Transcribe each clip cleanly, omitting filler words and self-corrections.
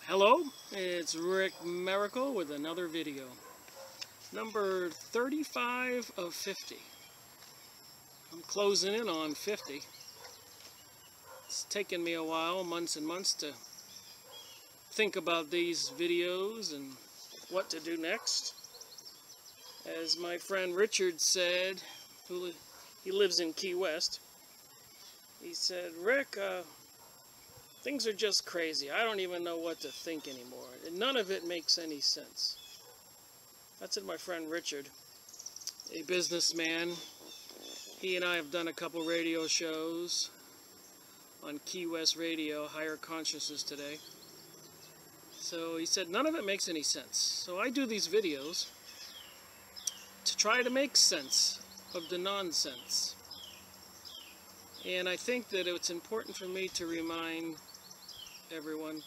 Hello, it's Rick Miracle with another video. Number 35 of 50. I'm closing in on 50. It's taken me a while, months and months, to think about these videos and what to do next. As my friend Richard said, he lives in Key West, he said, Rick, things are just crazy. I don't even know what to think anymore. None of it makes any sense. That's it, my friend Richard, a businessman. He and I have done a couple radio shows on Key West Radio, Higher Consciousness Today. So he said, none of it makes any sense. So I do these videos to try to make sense of the nonsense. And I think that it's important for me to remind everyone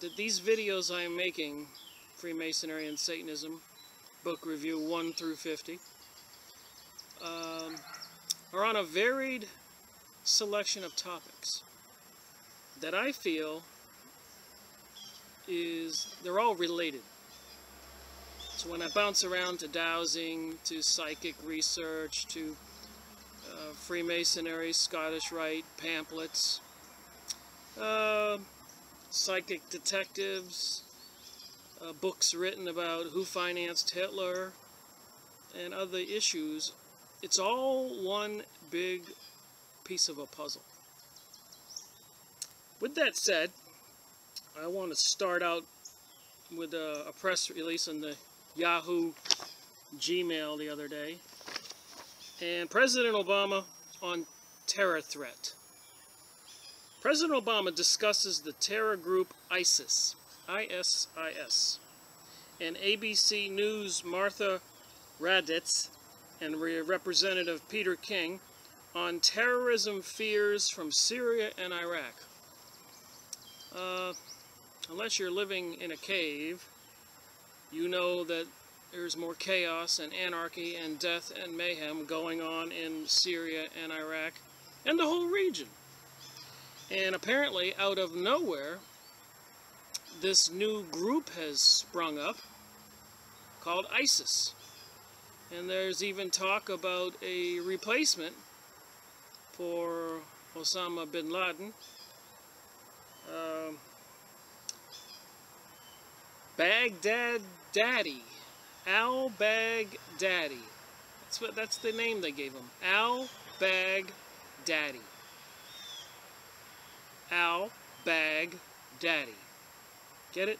that these videos I am making, Freemasonry and Satanism, book review 1 through 50, are on a varied selection of topics that I feel they're all related. So when I bounce around to dowsing, to psychic research, to Freemasonry, Scottish Rite, pamphlets, psychic detectives, books written about who financed Hitler, and other issues, it's all one big piece of a puzzle. With that said, I want to start out with a press release on the Yahoo Gmail the other day. And President Obama on terror threat. President Obama discusses the terror group ISIS, I-S-I-S, and ABC News' Martha Raddatz and Representative Peter King on terrorism fears from Syria and Iraq. Unless you're living in a cave, you know that there's more chaos and anarchy and death and mayhem going on in Syria and Iraq and the whole region. And apparently, out of nowhere, this new group has sprung up called ISIS. And there's even talk about a replacement for Osama bin Laden. Baghdad Daddy. Al-Baghdadi. That's the name they gave him. Al-Baghdadi. Al-Baghdadi. Get it?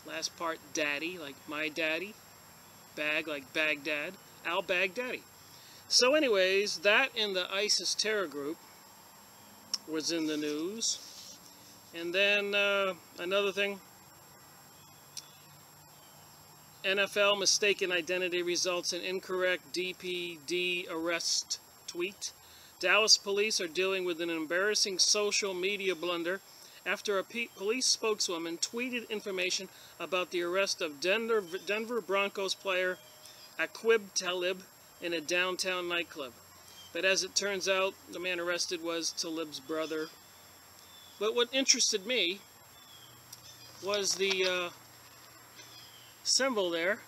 Last part, daddy, like my daddy. Bag, like Baghdad. Al-Baghdadi. So anyways, that and the ISIS terror group was in the news. And then another thing. NFL mistaken identity results in incorrect DPD arrest tweet. Dallas police are dealing with an embarrassing social media blunder after a police spokeswoman tweeted information about the arrest of Denver Broncos player Aqib Talib in a downtown nightclub. But as it turns out, the man arrested was Talib's brother. But what interested me was the symbol there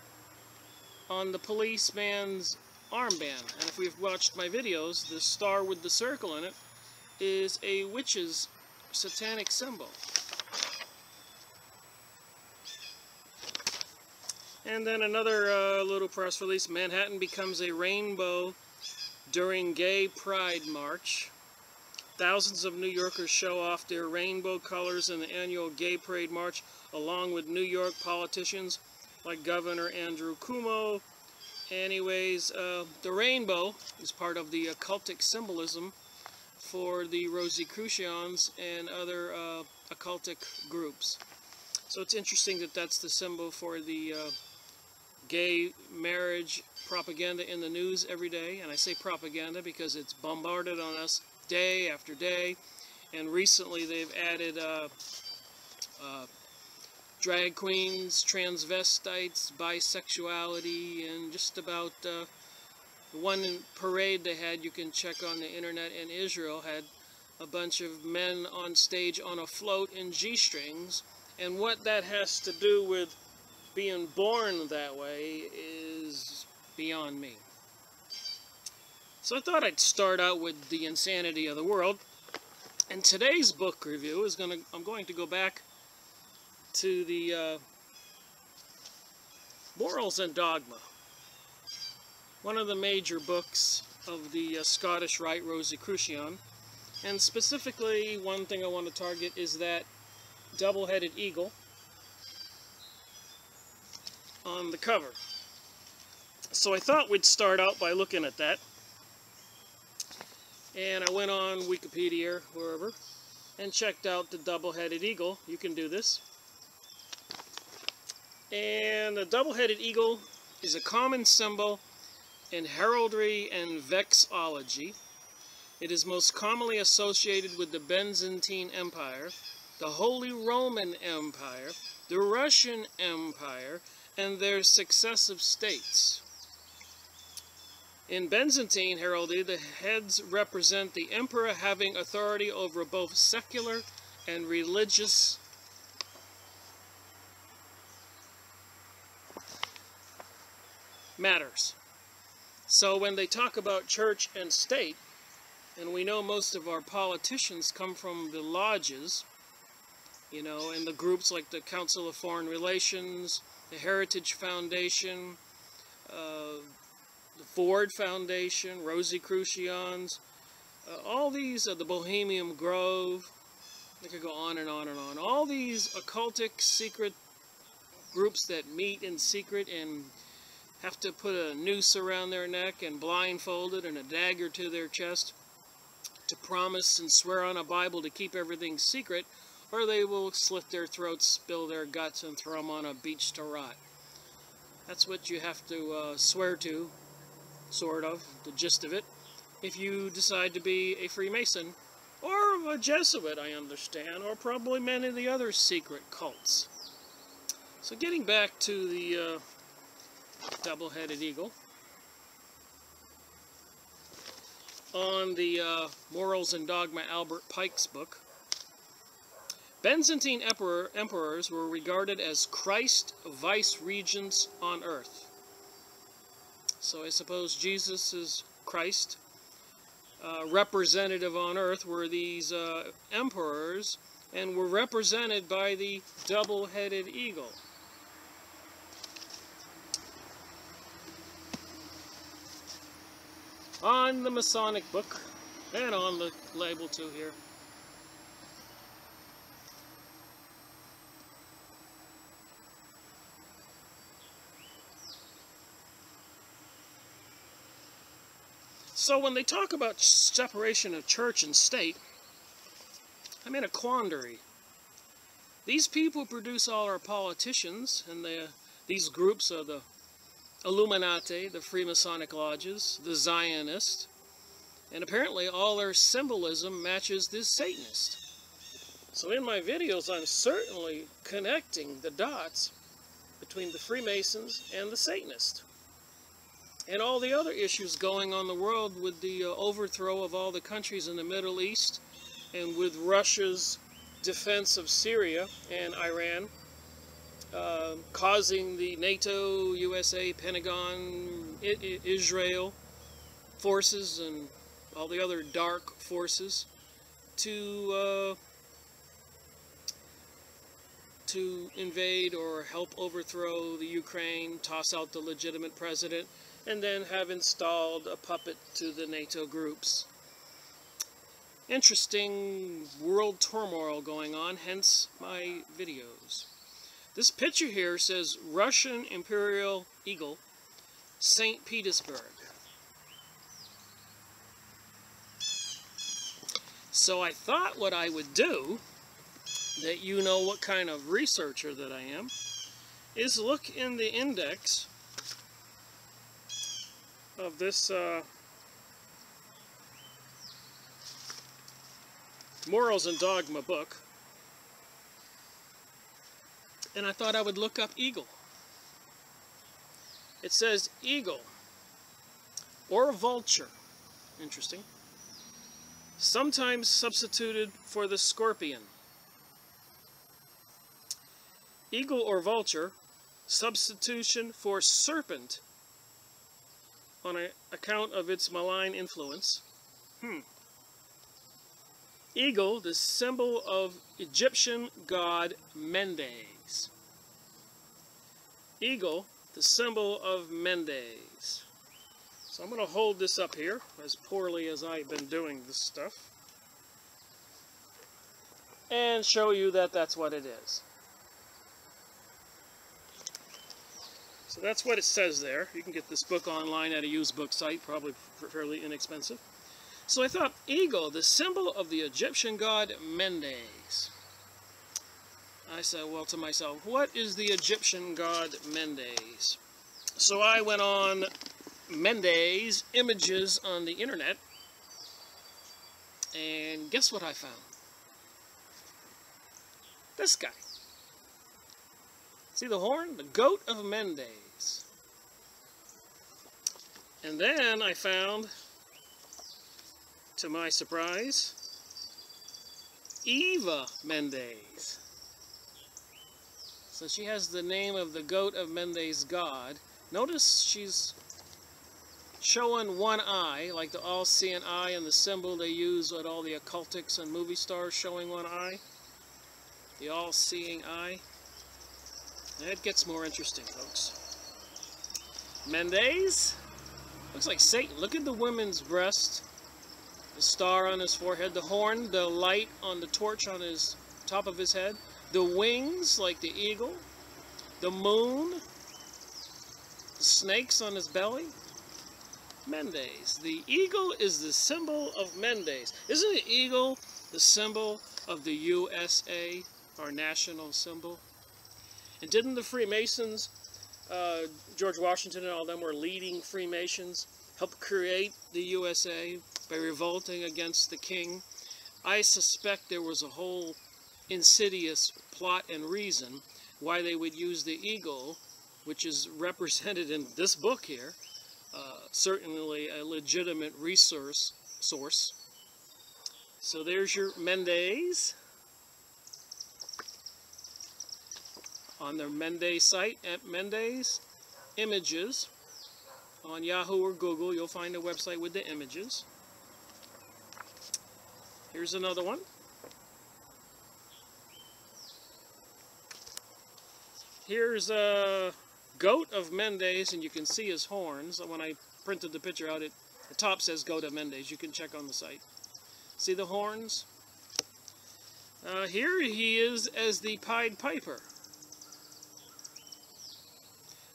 on the policeman's armband. And if we've watched my videos, the star with the circle in it is a witch's satanic symbol. And then another little press release. Manhattan becomes a rainbow during Gay Pride March. Thousands of New Yorkers show off their rainbow colors in the annual Gay Parade March, along with New York politicians like Governor Andrew Cuomo. Anyways, the rainbow is part of the occultic symbolism for the Rosicrucians and other occultic groups. So it's interesting that that's the symbol for the gay marriage propaganda in the news every day. And I say propaganda because it's bombarded on us day after day. And recently they've added drag queens, transvestites, bisexuality, and just about the one parade they had, you can check on the internet in Israel, had a bunch of men on stage on a float in G-strings, and what that has to do with being born that way is beyond me. So I thought I'd start out with the insanity of the world, and today's book review is I'm going to go back to the Morals and Dogma, one of the major books of the Scottish Rite Rosicrucian. And specifically, one thing I want to target is that double-headed eagle on the cover. So I thought we'd start out by looking at that. And I went on Wikipedia, wherever, and checked out the double-headed eagle. You can do this. And the double-headed eagle is a common symbol in heraldry and vexillology. It is most commonly associated with the Byzantine Empire, the Holy Roman Empire, the Russian Empire, and their successive states. In Byzantine heraldry, the heads represent the emperor having authority over both secular and religious matters. So when they talk about church and state, and we know most of our politicians come from the lodges, you know, and the groups like the Council of Foreign Relations, the Heritage Foundation, the Ford Foundation, Rosicrucians, all these, the Bohemian Grove, I could go on and on and on. All these occultic secret groups that meet in secret and have to put a noose around their neck and blindfolded and a dagger to their chest to promise and swear on a Bible to keep everything secret, or they will slit their throats, spill their guts, and throw them on a beach to rot. That's what you have to swear to, sort of, the gist of it, if you decide to be a Freemason, or a Jesuit, I understand, or probably many of the other secret cults. So getting back to the double-headed eagle, on the Morals and Dogma, Albert Pike's book, Byzantine emperors were regarded as Christ vice-regents on earth. So I suppose Jesus is Christ. Representative on earth were these emperors, and were represented by the double-headed eagle. On the Masonic book, and on the label too here. So when they talk about separation of church and state, I'm in a quandary. These people produce all our politicians, and these groups are the Illuminati, the Freemasonic lodges, the Zionists, and apparently all their symbolism matches this Satanist. So in my videos, I'm certainly connecting the dots between the Freemasons and the Satanists, and all the other issues going on in the world with the overthrow of all the countries in the Middle East, and with Russia's defense of Syria and Iran, causing the NATO, USA, Pentagon, Israel forces and all the other dark forces to invade or help overthrow the Ukraine, toss out the legitimate president, and then have installed a puppet to the NATO groups. Interesting world turmoil going on, hence my videos. This picture here says Russian Imperial Eagle, St. Petersburg. So I thought what I would do, that you know what kind of researcher that I am, is look in the index of this Morals and Dogma book, and I thought I would look up eagle. It says eagle or vulture. Interesting. sometimes substituted for the scorpion. Eagle or vulture, substitution for serpent on account of its malign influence. Eagle, the symbol of Egyptian god Mendes. Eagle, the symbol of Mendes. So I'm going to hold this up here, as poorly as I've been doing this stuff, and show you that that's what it is. So that's what it says there. You can get this book online at a used book site, probably fairly inexpensive. So I thought, eagle, the symbol of the Egyptian god Mendes. I said, well, to myself, what is the Egyptian god Mendes? So I went on Mendes images on the internet, and guess what I found? This guy. See the horn? The goat of Mendes. And then I found, to my surprise, Eva Mendes. So she has the name of the goat of Mendes god. Notice she's showing one eye, like the all-seeing eye and the symbol they use at all the occultics and movie stars, showing one eye. The all-seeing eye. That gets more interesting, folks. Mendes looks like Satan. Look at the woman's breast, the star on his forehead, the horn, the light on the torch on his top of his head, the wings like the eagle, the moon, the snakes on his belly. Mendes. The eagle is the symbol of Mendes. Isn't the eagle the symbol of the USA, our national symbol? And didn't the Freemasons, George Washington and all them were leading Freemasons, help create the USA by revolting against the king? I suspect there was a whole insidious plot and reason why they would use the eagle, which is represented in this book here, certainly a legitimate resource source. So there's your Mendes. On their Mendes site, at Mendes Images, on Yahoo or Google, you'll find a website with the images. Here's another one. Here's a goat of Mendes, and you can see his horns. When I printed the picture out, the top says goat of Mendes. You can check on the site. See the horns? Here he is as the Pied Piper,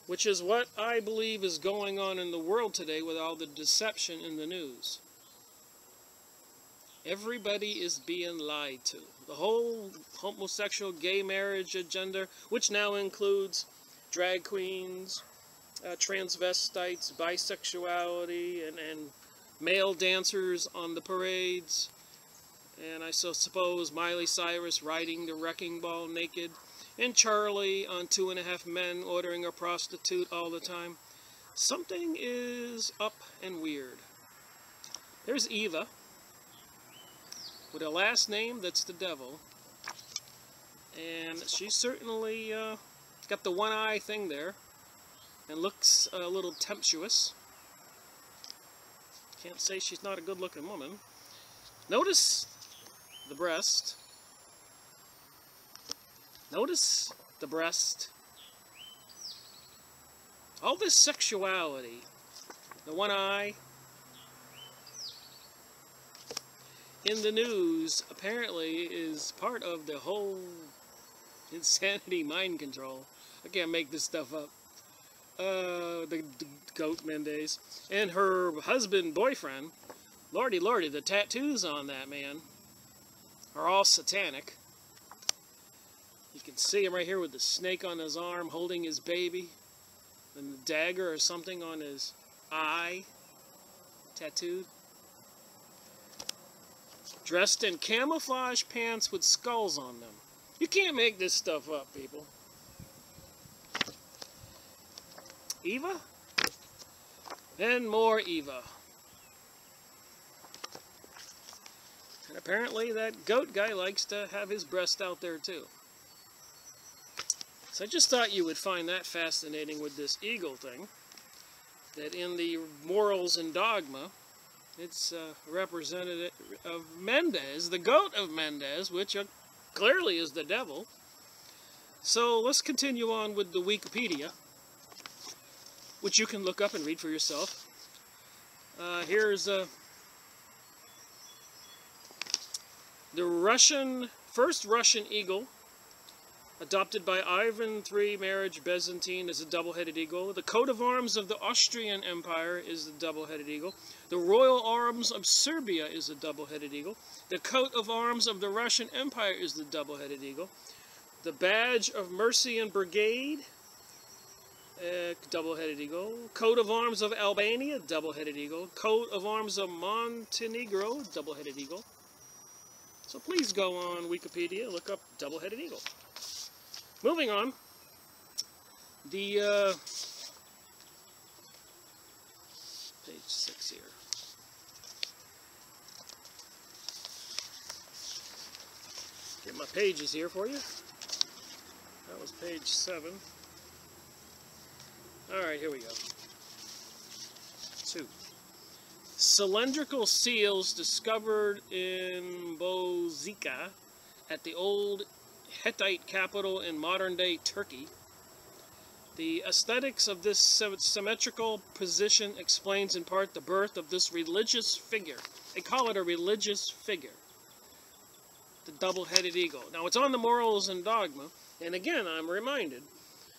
which is what I believe is going on in the world today with all the deception in the news. Everybody is being lied to. The whole homosexual gay marriage agenda, which now includes drag queens, transvestites, bisexuality, and male dancers on the parades. And I suppose Miley Cyrus riding the wrecking ball naked. And Charlie on 2.5 Men ordering a prostitute all the time. Something is up and weird. There's Eva, with a last name that's the devil. And she's certainly got the one eye thing there, and looks a little temptuous. Can't say she's not a good looking woman. Notice the breast. Notice the breast. All this sexuality, the one eye, in the news apparently is part of the whole insanity mind control. I can't make this stuff up. The goat Mendes and her husband, boyfriend, lordy lordy, the tattoos on that man are all satanic. You can see him right here with the snake on his arm holding his baby, and the dagger or something on his eye, tattooed. Dressed in camouflage pants with skulls on them. You can't make this stuff up, people. Eva? And more Eva. apparently that goat guy likes to have his breast out there too. So I just thought you would find that fascinating with this eagle thing. That in the Morals and Dogma, it's representative of Mendez, the goat of Mendez, which clearly is the devil. So let's continue on with the Wikipedia, which you can look up and read for yourself. Here's the first Russian eagle, adopted by Ivan III marriage Byzantine, is a double-headed eagle. The coat of arms of the Austrian Empire is the double-headed eagle. The royal arms of Serbia is the double-headed eagle. The coat of arms of the Russian Empire is the double-headed eagle. The badge of Mercy and Brigade, double-headed eagle. Coat of arms of Albania, double-headed eagle. Coat of arms of Montenegro, double-headed eagle. So please go on Wikipedia, look up double-headed eagle. Moving on, the page 6 here. Get my pages here for you. That was page 7. Alright, here we go. 2. Cylindrical seals discovered in Bozika at the old Hittite capital in modern-day Turkey. The aesthetics of this symmetrical position explains in part the birth of this religious figure. They call it a religious figure, the double-headed eagle. Now, it's on the Morals and Dogma, and again, I'm reminded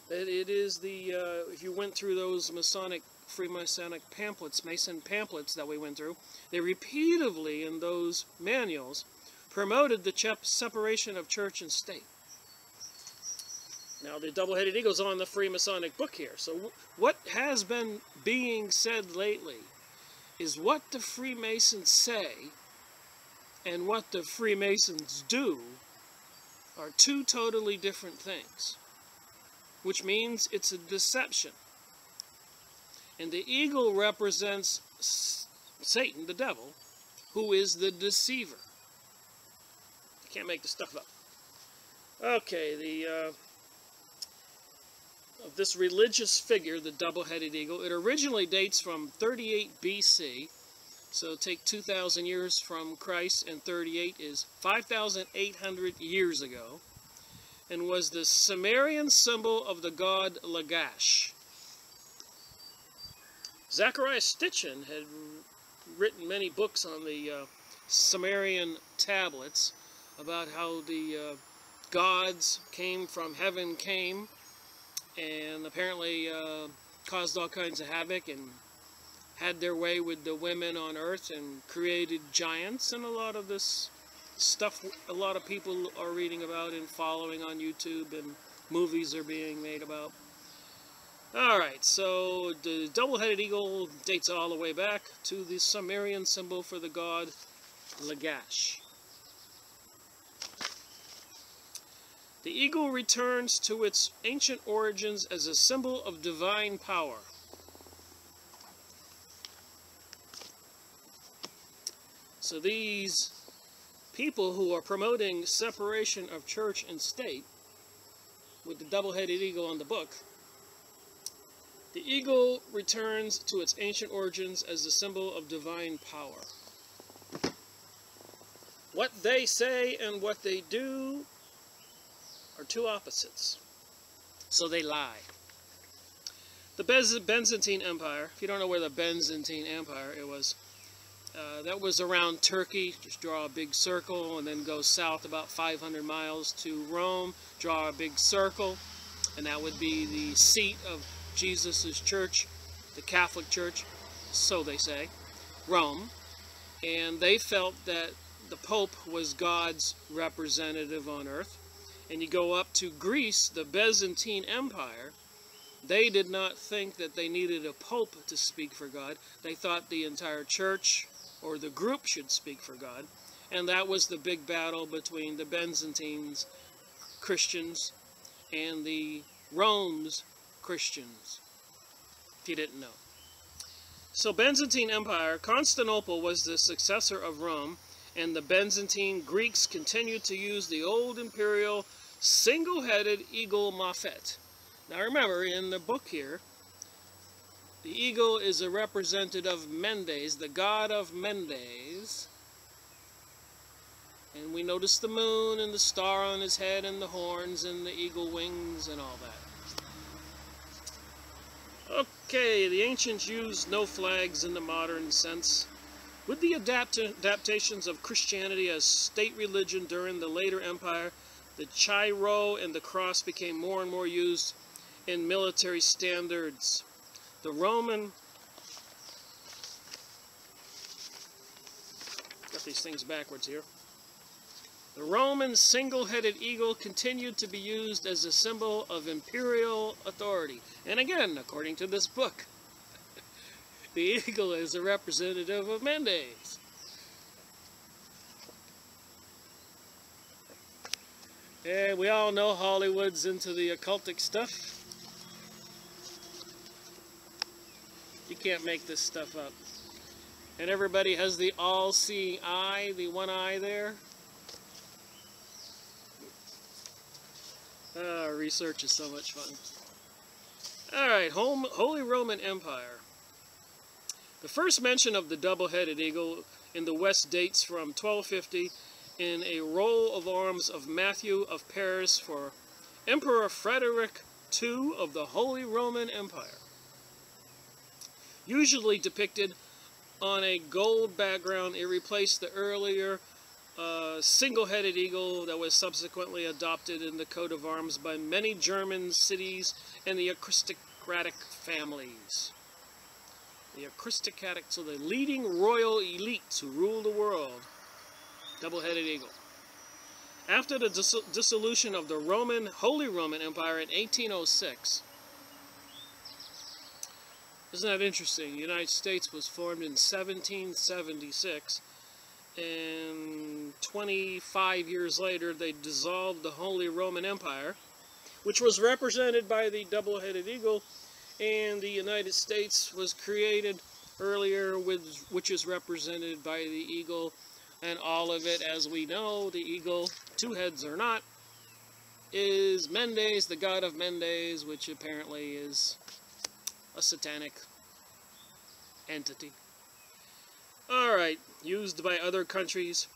that it is the, if you went through those Masonic, Freemasonic pamphlets, Mason pamphlets that we went through, they repeatedly in those manuals promoted the separation of church and state. Now, the double-headed eagle's on the Freemasonic book here. So what has been being said lately is what the Freemasons say and what the Freemasons do are two totally different things, which means it's a deception. And the eagle represents Satan, the devil, who is the deceiver. Can't make this stuff up. Okay, of this religious figure, the double-headed eagle, it originally dates from 38 BC. So take 2,000 years from Christ, and 38 is 5,800 years ago, and was the Sumerian symbol of the god Lagash. Zachariah Stitchin had written many books on the Sumerian tablets, about how the gods came from heaven, and apparently caused all kinds of havoc and had their way with the women on earth and created giants, and a lot of this stuff a lot of people are reading about and following on YouTube, and movies are being made about. Alright, so the double-headed eagle dates all the way back to the Sumerian symbol for the god Lagash. The eagle returns to its ancient origins as a symbol of divine power. So these people who are promoting separation of church and state, with the double-headed eagle on the book, the eagle returns to its ancient origins as a symbol of divine power. What they say and what they do are two opposites, so they lie. The Byzantine Empire, if you don't know where the Byzantine Empire it was, that was around Turkey. Just draw a big circle and then go south about 500 miles to Rome, draw a big circle, and that would be the seat of Jesus' church, the Catholic Church, so they say, Rome. And they felt that the Pope was God's representative on earth. And you go up to Greece, the Byzantine Empire, they did not think that they needed a pope to speak for God. They thought the entire church or the group should speak for God. And that was the big battle between the Byzantines Christians and the Rome's Christians, if you didn't know. So Byzantine Empire, Constantinople was the successor of Rome, and the Byzantine Greeks continued to use the old imperial single-headed eagle Mafet. Now remember, in the book here, the eagle is a representative of Mendes, the god of Mendes. And we notice the moon and the star on his head and the horns and the eagle wings and all that. Okay, the ancients used no flags in the modern sense. With the adaptations of Christianity as state religion during the later empire, the Chi-Rho and the cross became more and more used in military standards. The Roman, got these things backwards here. The Roman single-headed eagle continued to be used as a symbol of imperial authority. And again, according to this book, the eagle is a representative of Mendes. And we all know Hollywood's into the occultic stuff. You can't make this stuff up. And everybody has the all-seeing eye, the one eye there. Research is so much fun. Alright, Holy Roman Empire. The first mention of the double-headed eagle in the West dates from 1250 in a roll of arms of Matthew of Paris for Emperor Frederick II of the Holy Roman Empire. Usually depicted on a gold background, it replaced the earlier single-headed eagle that was subsequently adopted in the coat of arms by many German cities and the aristocratic families. The aristocratic, so the leading royal elites who rule the world, double-headed eagle. After the dissolution of the Holy Roman Empire in 1806, isn't that interesting? The United States was formed in 1776, and 25 years later they dissolved the Holy Roman Empire, which was represented by the double-headed eagle, and the United States was created earlier, which is represented by the eagle, and all of it, as we know, the eagle, two heads or not, is Mendes, the god of Mendes, which apparently is a satanic entity. Alright, used by other countries.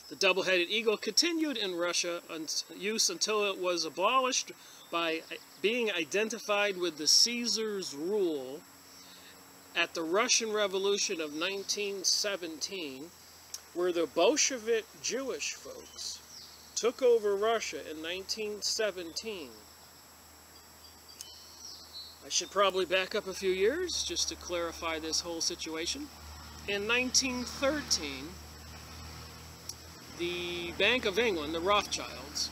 The double-headed eagle continued in Russia use until it was abolished by being identified with the Caesar's rule at the Russian Revolution of 1917, where the Bolshevik Jewish folks took over Russia in 1917. I should probably back up a few years just to clarify this whole situation. In 1913, the Bank of England, the Rothschilds,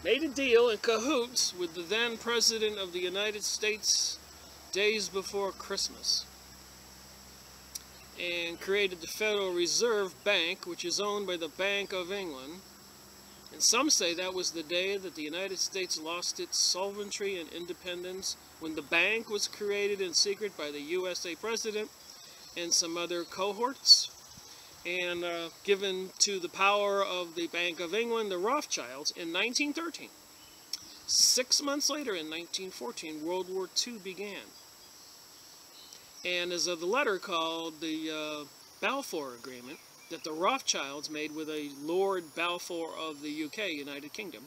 made a deal in cahoots with the then President of the United States days before Christmas, and created the Federal Reserve Bank, which is owned by the Bank of England. And some say that was the day that the United States lost its sovereignty and independence, when the bank was created in secret by the USA President and some other cohorts, and given to the power of the Bank of England, the Rothschilds, in 1913. 6 months later, in 1914, World War II began. And as of the letter called the Balfour Agreement, that the Rothschilds made with a Lord Balfour of the UK, United Kingdom,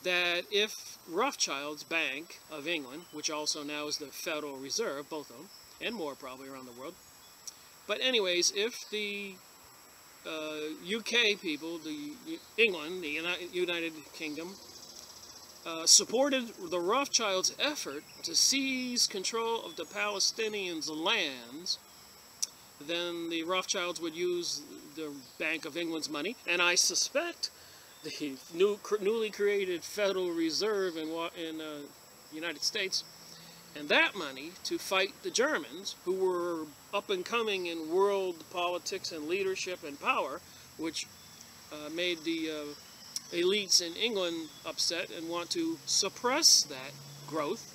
that if Rothschilds Bank of England, which also now is the Federal Reserve, both of them, and more probably around the world, but anyways, if the UK people, England, the United Kingdom, supported the Rothschilds' effort to seize control of the Palestinians' lands, then the Rothschilds would use the Bank of England's money, and I suspect the newly created Federal Reserve in the United States, and that money to fight the Germans, who were up and coming in world politics and leadership and power, which made the elites in England upset and want to suppress that growth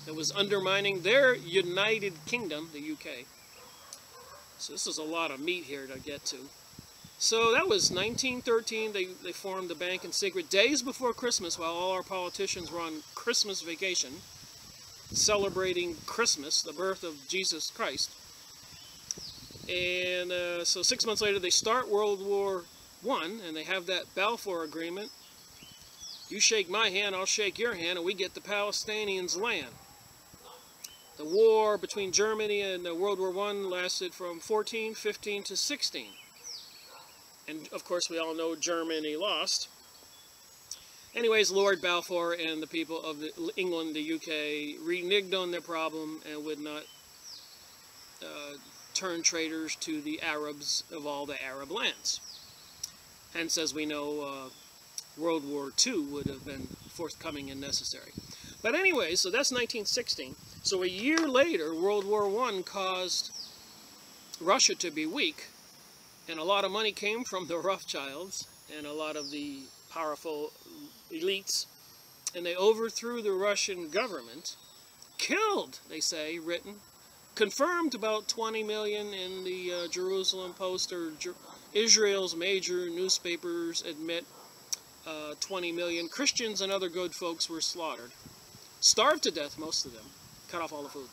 that was undermining their United Kingdom, the UK. So this is a lot of meat here to get to. So that was 1913. They formed the bank in secret days before Christmas, while all our politicians were on Christmas vacation, celebrating Christmas, the birth of Jesus Christ. And so 6 months later, they start World War I, and they have that Balfour Agreement. You shake my hand, I'll shake your hand, and we get the Palestinians' land. The war between Germany and World War I lasted from 14, 15 to 16. And of course we all know Germany lost. Anyways, Lord Balfour and the people of England, the UK, reneged on their problem and would not turn traitors to the Arabs of all the Arab lands. Hence, as we know, World War II would have been forthcoming and necessary. But anyway, so that's 1916. So a year later, World War I caused Russia to be weak, and a lot of money came from the Rothschilds and a lot of the powerful elites, and they overthrew the Russian government, killed, they say, confirmed about 20 million in the Jerusalem Post, or Israel's major newspapers admit 20 million Christians and other good folks were slaughtered. Starved to death, most of them. Cut off all the food.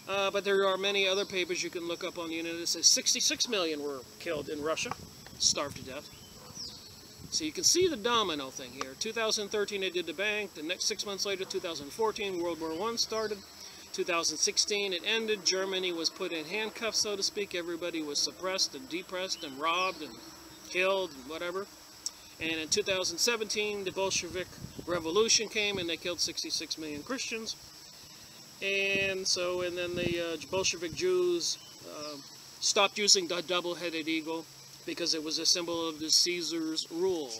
But there are many other papers you can look up on the internet that says 66 million were killed in Russia, starved to death. So you can see the domino thing here. 2013 they did the bank. The next 6 months later, 2014, World War I started. 2016 it ended. Germany was put in handcuffs, so to speak. Everybody was suppressed and depressed and robbed and killed and whatever. And in 2017, the Bolshevik Revolution came, and they killed 66 million Christians. And so, and then the Bolshevik Jews stopped using the double-headed eagle because it was a symbol of the Caesar's rule.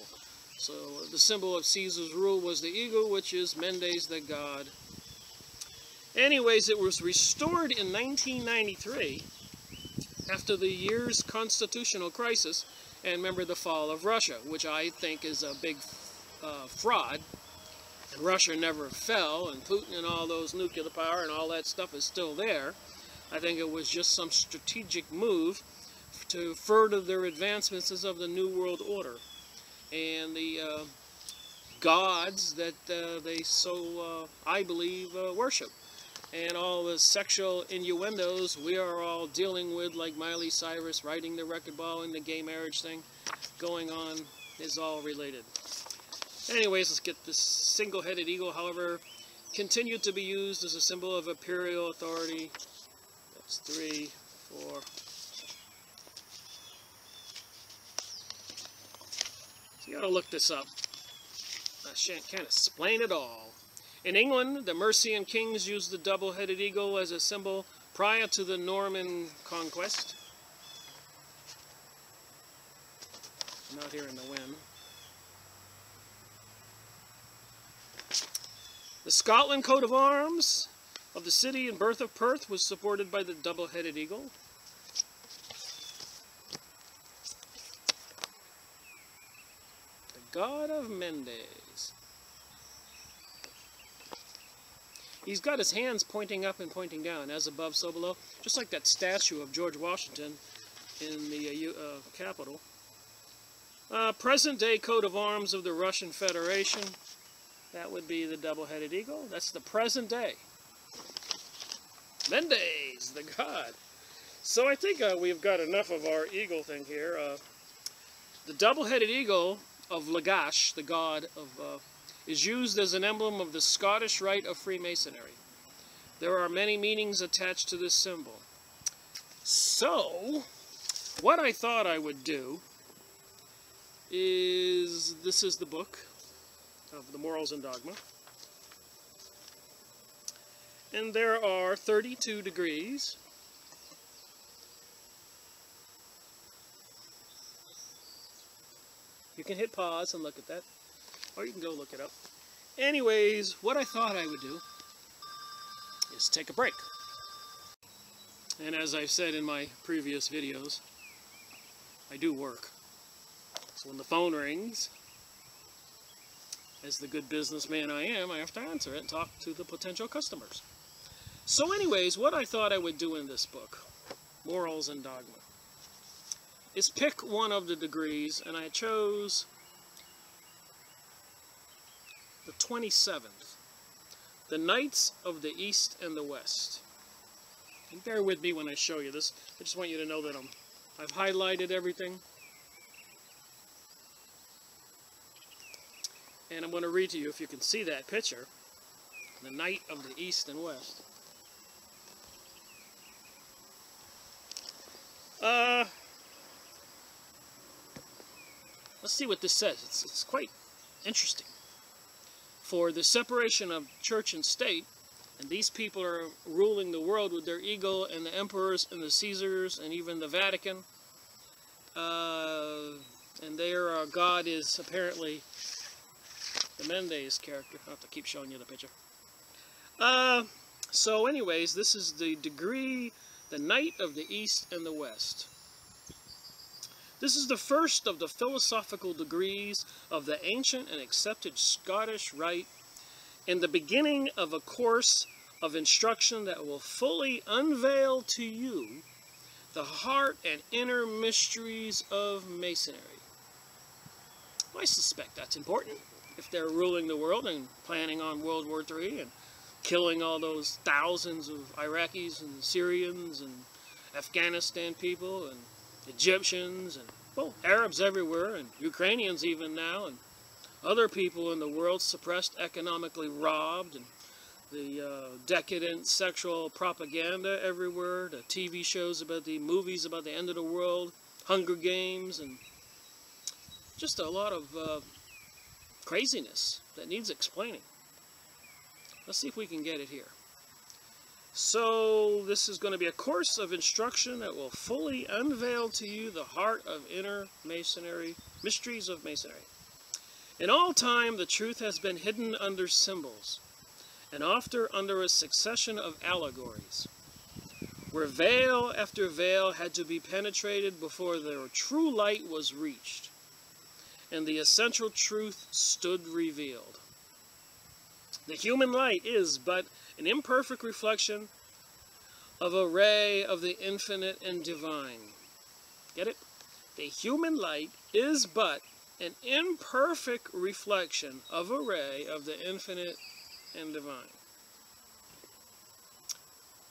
So the symbol of Caesar's rule was the eagle, which is Mendes, the god. Anyways, it was restored in 1993 after the year's constitutional crisis, and remember the fall of Russia, which I think is a big fraud. And Russia never fell, and Putin and all those nuclear power and all that stuff is still there. I think it was just some strategic move to further their advancements of the New World Order and the gods that they so, I believe, worship. And all the sexual innuendos we are all dealing with, like Miley Cyrus riding the record ball and the gay marriage thing going on, is all related. Anyways, let's get this single-headed eagle, however, continued to be used as a symbol of imperial authority. That's 3, 4. So you gotta look this up. I can't explain it all. In England, the Mercian kings used the double-headed eagle as a symbol prior to the Norman conquest. Not here in the wind. The Scotland coat of arms of the city and birth of Perth was supported by the double-headed eagle. The god of Mendes. He's got his hands pointing up and pointing down, as above, so below, just like that statue of George Washington in the Capitol. Present-day coat of arms of the Russian Federation. That would be the double-headed eagle. That's the present day. Mendes, the god. So I think we've got enough of our eagle thing here. The double-headed eagle of Lagash, the god of, is used as an emblem of the Scottish rite of Freemasonry. There are many meanings attached to this symbol. So, what I thought I would do is, this is the book of the Morals and Dogma. And there are 32 degrees. You can hit pause and look at that, or you can go look it up. Anyways, what I thought I would do is take a break. And as I've said in my previous videos, I do work. So when the phone rings, as the good businessman I am, I have to answer it and talk to the potential customers. So anyways, what I thought I would do in this book Morals and Dogma, is pick one of the degrees, and I chose the 27th, the Knights of the East and the West. And bear with me when I show you this. I just want you to know that I've highlighted everything. And I'm going to read to you, if you can see that picture, the Knight of the East and West. Let's see what this says. It's quite interesting. For the separation of church and state, and these people are ruling the world with their ego, and the emperors and the Caesars and even the Vatican. And their God is apparently the Mendes character. I'll have to keep showing you the picture. So anyways, this is the degree, the Knight of the East and the West. This is the first of the philosophical degrees of the ancient and accepted Scottish rite, and the beginning of a course of instruction that will fully unveil to you the heart and inner mysteries of Masonry. I suspect that's important if they're ruling the world and planning on World War III and killing all those thousands of Iraqis and Syrians and Afghanistan people and Egyptians and, well, Arabs everywhere, and Ukrainians even now, and other people in the world suppressed, economically robbed, and the decadent sexual propaganda everywhere, the TV shows about the movies about the end of the world, Hunger Games, and just a lot of craziness that needs explaining. Let's see if we can get it here. So this is going to be a course of instruction that will fully unveil to you the heart of inner Masonry, mysteries of Masonry. In all time, the truth has been hidden under symbols, and often under a succession of allegories, where veil after veil had to be penetrated before their true light was reached, and the essential truth stood revealed. The human light is but an imperfect reflection of a ray of the infinite and divine. Get it? The human light is but an imperfect reflection of a ray of the infinite and divine.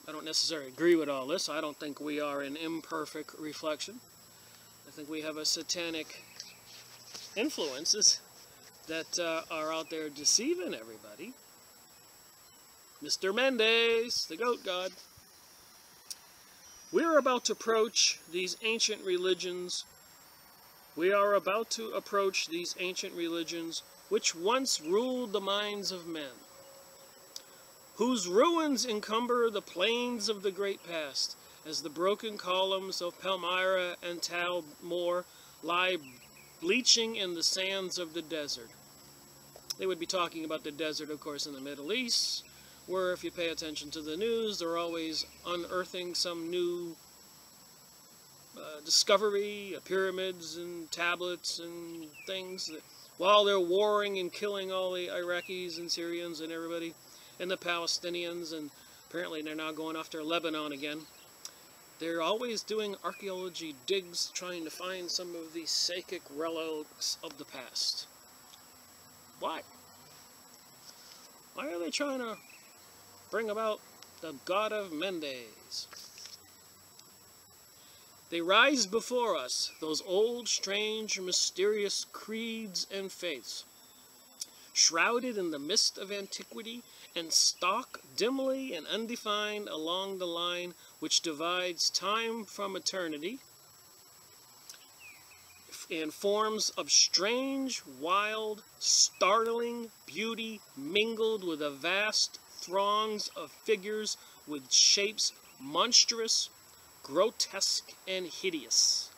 I don't necessarily agree with all this. I don't think we are an imperfect reflection. I think we have a satanic influences that are out there deceiving everybody. Mr. Mendes, the goat god. We are about to approach these ancient religions. We are about to approach these ancient religions which once ruled the minds of men, whose ruins encumber the plains of the great past, as the broken columns of Palmyra and Talmor lie bleaching in the sands of the desert. They would be talking about the desert, of course, in the Middle East, where, if you pay attention to the news, they're always unearthing some new discovery, pyramids and tablets and things, that while they're warring and killing all the Iraqis and Syrians and everybody, and the Palestinians, and apparently they're now going after Lebanon again. They're always doing archaeology digs, trying to find some of these psychic relics of the past. Why? Why are they trying to bring about the God of Mendes? They rise before us, those old, strange, mysterious creeds and faiths, shrouded in the mist of antiquity, and stalk dimly and undefined along the line which divides time from eternity, in forms of strange, wild, startling beauty, mingled with a vast throngs of figures with shapes monstrous, grotesque, and hideous.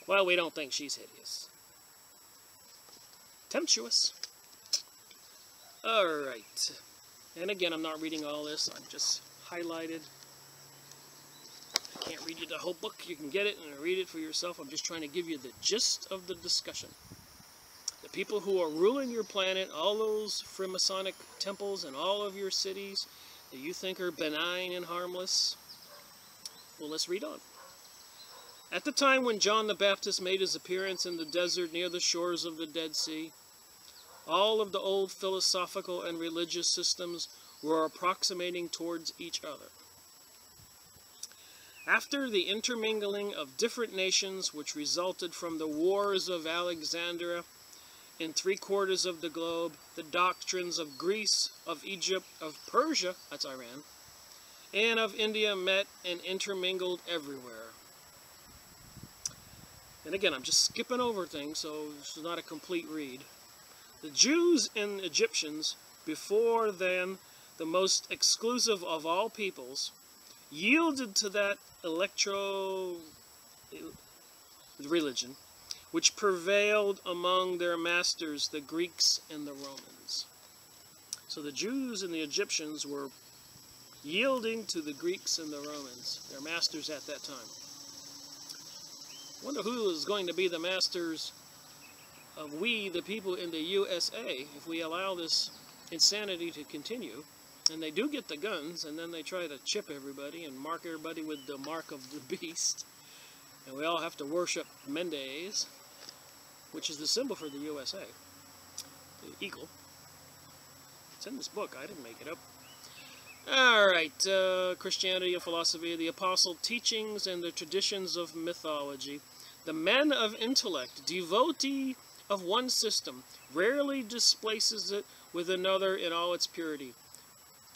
Well, we don't think she's hideous. Temptuous. Alright. And again, I'm not reading all this. I'm just highlighted. I can't read you the whole book. You can get it and read it for yourself. I'm just trying to give you the gist of the discussion. The people who are ruling your planet, all those Freemasonic temples in all of your cities that you think are benign and harmless. Well, let's read on. At the time when John the Baptist made his appearance in the desert near the shores of the Dead Sea, all of the old philosophical and religious systems were approximating towards each other. After the intermingling of different nations which resulted from the wars of Alexandria in 3/4 of the globe, the doctrines of Greece, of Egypt, of Persia, that's Iran, and of India met and intermingled everywhere. And again, I'm just skipping over things, so this is not a complete read. The Jews and Egyptians, before then the most exclusive of all peoples, yielded to that religion which prevailed among their masters, the Greeks and the Romans. So the Jews and the Egyptians were yielding to the Greeks and the Romans, their masters at that time. I wonder who is going to be the masters of we, the people in the USA, if we allow this insanity to continue. And they do get the guns, and then they try to chip everybody and mark everybody with the mark of the beast. And we all have to worship Mendes, which is the symbol for the USA, the eagle. It's in this book. I didn't make it up. Alright, Christianity and philosophy, the apostle teachings and the traditions of mythology. The men of intellect, devotee of one system, rarely displaces it with another in all its purity.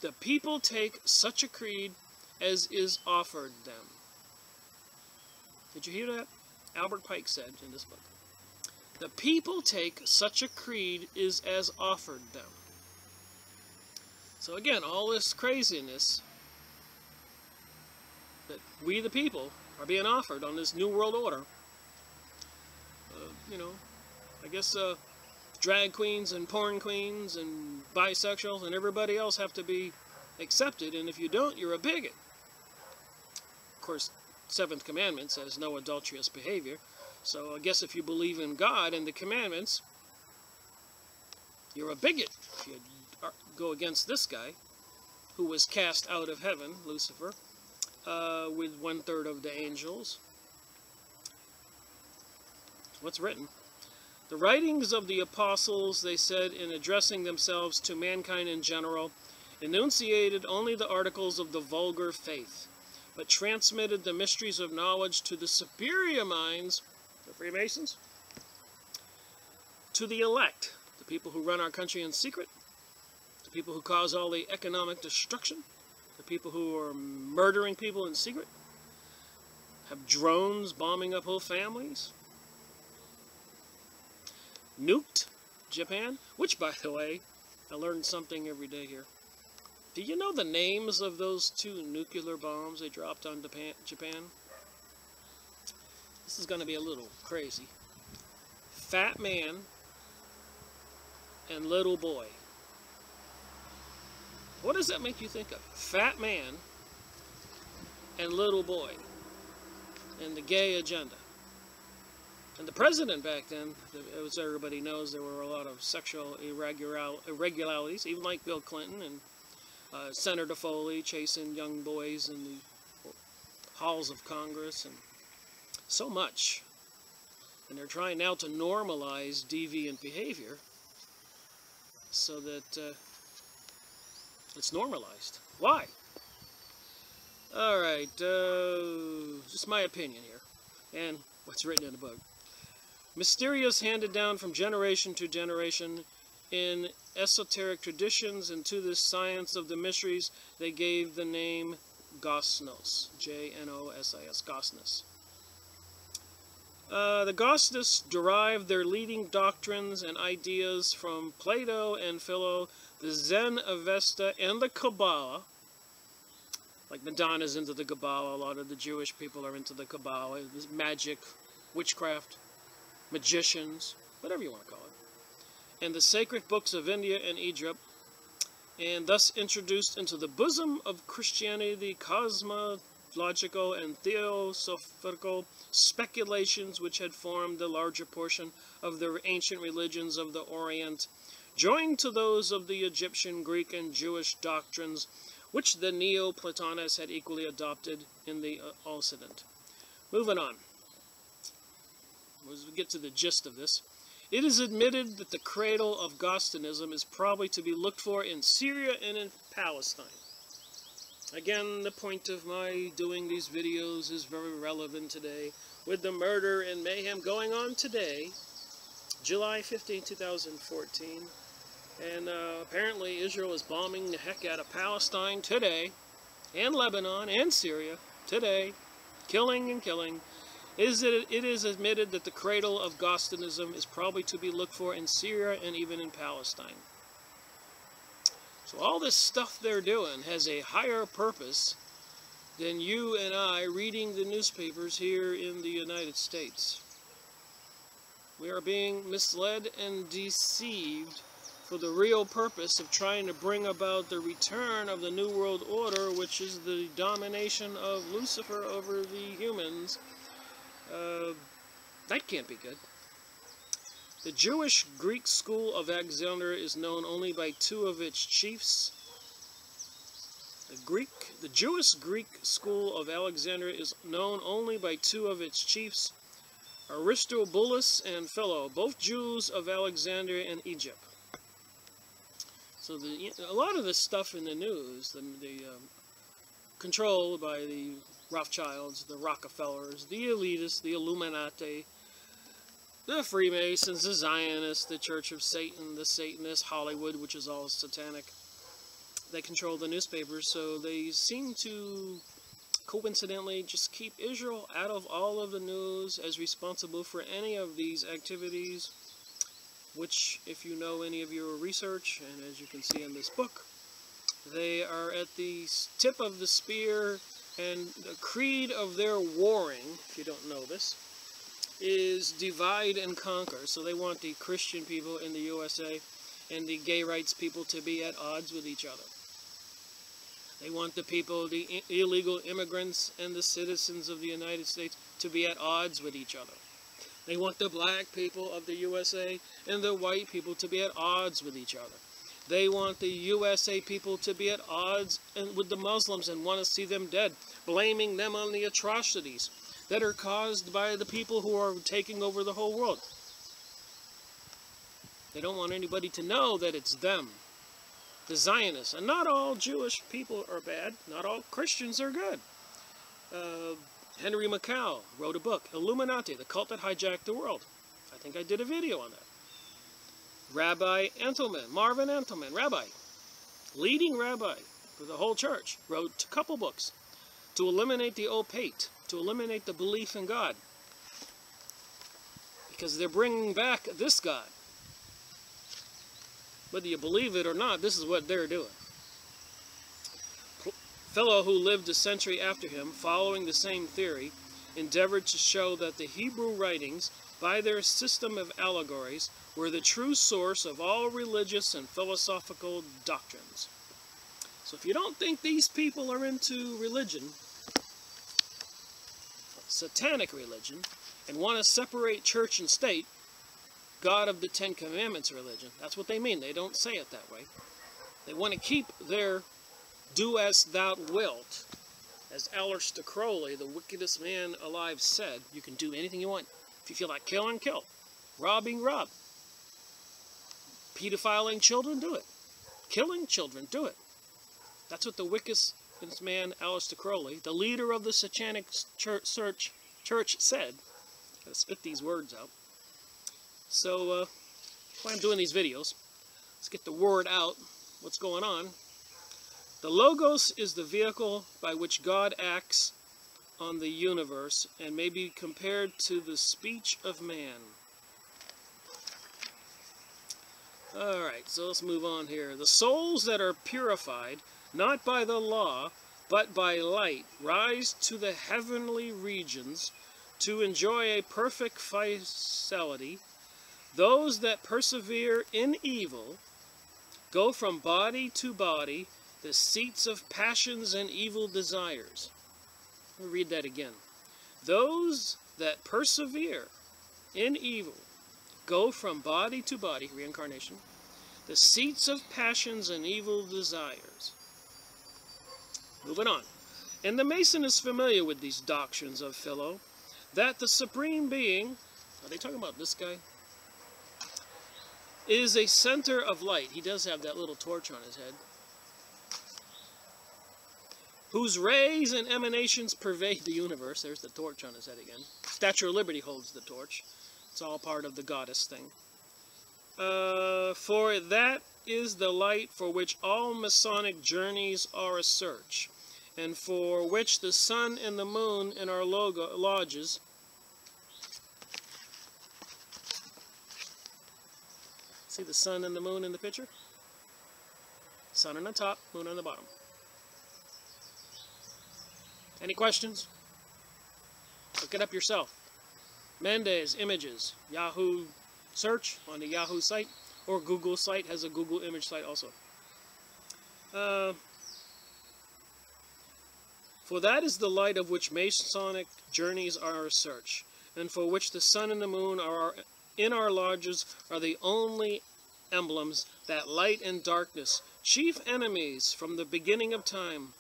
The people take such a creed as is offered them. Did you hear that? Albert Pike said in this book. The people take such a creed as offered them. So again, all this craziness that we the people are being offered on this New World Order, you know, I guess drag queens and porn queens and bisexuals and everybody else have to be accepted, and if you don't, you're a bigot. Of course, 7th commandment says no adulterous behavior, so I guess if you believe in God and the commandments, you're a bigot. If you go against this guy, who was cast out of heaven, Lucifer, with 1/3 of the angels. What's written? The writings of the apostles, they said, in addressing themselves to mankind in general, enunciated only the articles of the vulgar faith, but transmitted the mysteries of knowledge to the superior minds, the Freemasons, to the elect, the people who run our country in secret, the people who cause all the economic destruction, the people who are murdering people in secret, have drones bombing up whole families, nuked Japan, which, by the way, I learned something every day here. Do you know the names of those 2 nuclear bombs they dropped on Japan? This is going to be a little crazy. Fat Man and Little Boy. What does that make you think of? Fat Man and Little Boy and the gay agenda. And the president back then, as everybody knows, there were a lot of sexual irregularities, even like Bill Clinton and Senator Foley chasing young boys in the halls of Congress, and so much. And they're trying now to normalize deviant behavior so that it's normalized. Why? Alright, just my opinion here, and what's written in the book. Mysterious, handed down from generation to generation in esoteric traditions, and to this science of the mysteries they gave the name Gnostos, G-N-O-S-I-S, Gnostos. The Gnostics derived their leading doctrines and ideas from Plato and Philo, the Zen Avesta, and the Kabbalah. Like Madonna's into the Kabbalah, a lot of the Jewish people are into the Kabbalah, magic, witchcraft, magicians, whatever you want to call it. And the sacred books of India and Egypt, and thus introduced into the bosom of Christianity the cosmological logical and theosophical speculations which had formed the larger portion of the ancient religions of the Orient, joined to those of the Egyptian, Greek, and Jewish doctrines, which the Neoplatonists had equally adopted in the Occident. Moving on. As we get to the gist of this, it is admitted that the cradle of Gnosticism is probably to be looked for in Syria and in Palestine. Again, the point of my doing these videos is very relevant today, with the murder and mayhem going on today, July 15, 2014. And apparently Israel is bombing the heck out of Palestine today, and Lebanon and Syria today, killing and killing. It is admitted that the cradle of Gnosticism is probably to be looked for in Syria and even in Palestine. So all this stuff they're doing has a higher purpose than you and I reading the newspapers here in the United States. We are being misled and deceived for the real purpose of trying to bring about the return of the New World Order, which is the domination of Lucifer over the humans. That can't be good. The Jewish Greek school of Alexandria is known only by two of its chiefs. The Jewish Greek school of Alexandria is known only by two of its chiefs, Aristobulus and Philo, both Jews of Alexandria and Egypt. So a lot of this stuff in the news, controlled by the Rothschilds, the Rockefellers, the elitists, the Illuminati, the Freemasons, the Zionists, the Church of Satan, the Satanists, Hollywood, which is all satanic. They control the newspapers, so they seem to coincidentally just keep Israel out of all of the news as responsible for any of these activities, which, if you know any of your research, and as you can see in this book, they are at the tip of the spear, and the creed of their warring, if you don't know this, is divide and conquer. So they want the Christian people in the USA and the gay rights people to be at odds with each other. They want the people, the illegal immigrants and the citizens of the United States to be at odds with each other. They want the black people of the USA and the white people to be at odds with each other. They want the USA people to be at odds with the Muslims and want to see them dead, blaming them on the atrocities that are caused by the people who are taking over the whole world. They don't want anybody to know that it's them, the Zionists. And not all Jewish people are bad. Not all Christians are good. Henry Macau wrote a book, Illuminati, the Cult That Hijacked the World. I think I did a video on that. Rabbi Entelman, Marvin Entelman, rabbi, leading rabbi for the whole church, wrote a couple books to eliminate the opate, to eliminate the belief in God. Because they're bringing back this God. Whether you believe it or not, this is what they're doing. Philo, who lived a century after him, following the same theory, endeavored to show that the Hebrew writings, by their system of allegories, were the true source of all religious and philosophical doctrines. So if you don't think these people are into religion, satanic religion, and want to separate church and state, God of the Ten Commandments religion, that's what they mean. They don't say it that way. They want to keep their do as thou wilt. As Aleister Crowley, the wickedest man alive, said, you can do anything you want. If you feel like killing, kill. Robbing, rob. Pedophiling children, do it. Killing children, do it. That's what the wickedest man, Aleister Crowley, the leader of the satanic church said. Gotta spit these words out. So, that's why I'm doing these videos. Let's get the word out. What's going on? The Logos is the vehicle by which God acts on the universe and may be compared to the speech of man. Alright, so let's move on here. The souls that are purified, not by the law, but by light, rise to the heavenly regions to enjoy a perfect vitality. Those that persevere in evil go from body to body, the seats of passions and evil desires. I'll read that again. Those that persevere in evil go from body to body, reincarnation, the seats of passions and evil desires. Moving on. And the Mason is familiar with these doctrines of Philo, that the Supreme Being, are they talking about this guy? Is a center of light. He does have that little torch on his head. Whose rays and emanations pervade the universe. There's the torch on his head again. Statue of Liberty holds the torch. It's all part of the goddess thing. For that is the light for which all Masonic journeys are a search, and for which the sun and the moon in our lodges see the sun and the moon in the picture? Sun on the top, moon on the bottom. Any questions? Look it up yourself. Mendes Images, Yahoo search on the Yahoo site, or Google site has a Google image site also. For that is the light of which Masonic journeys are a search, and for which the sun and the moon are in our lodges are the only emblems that light and darkness, chief enemies from the beginning of time,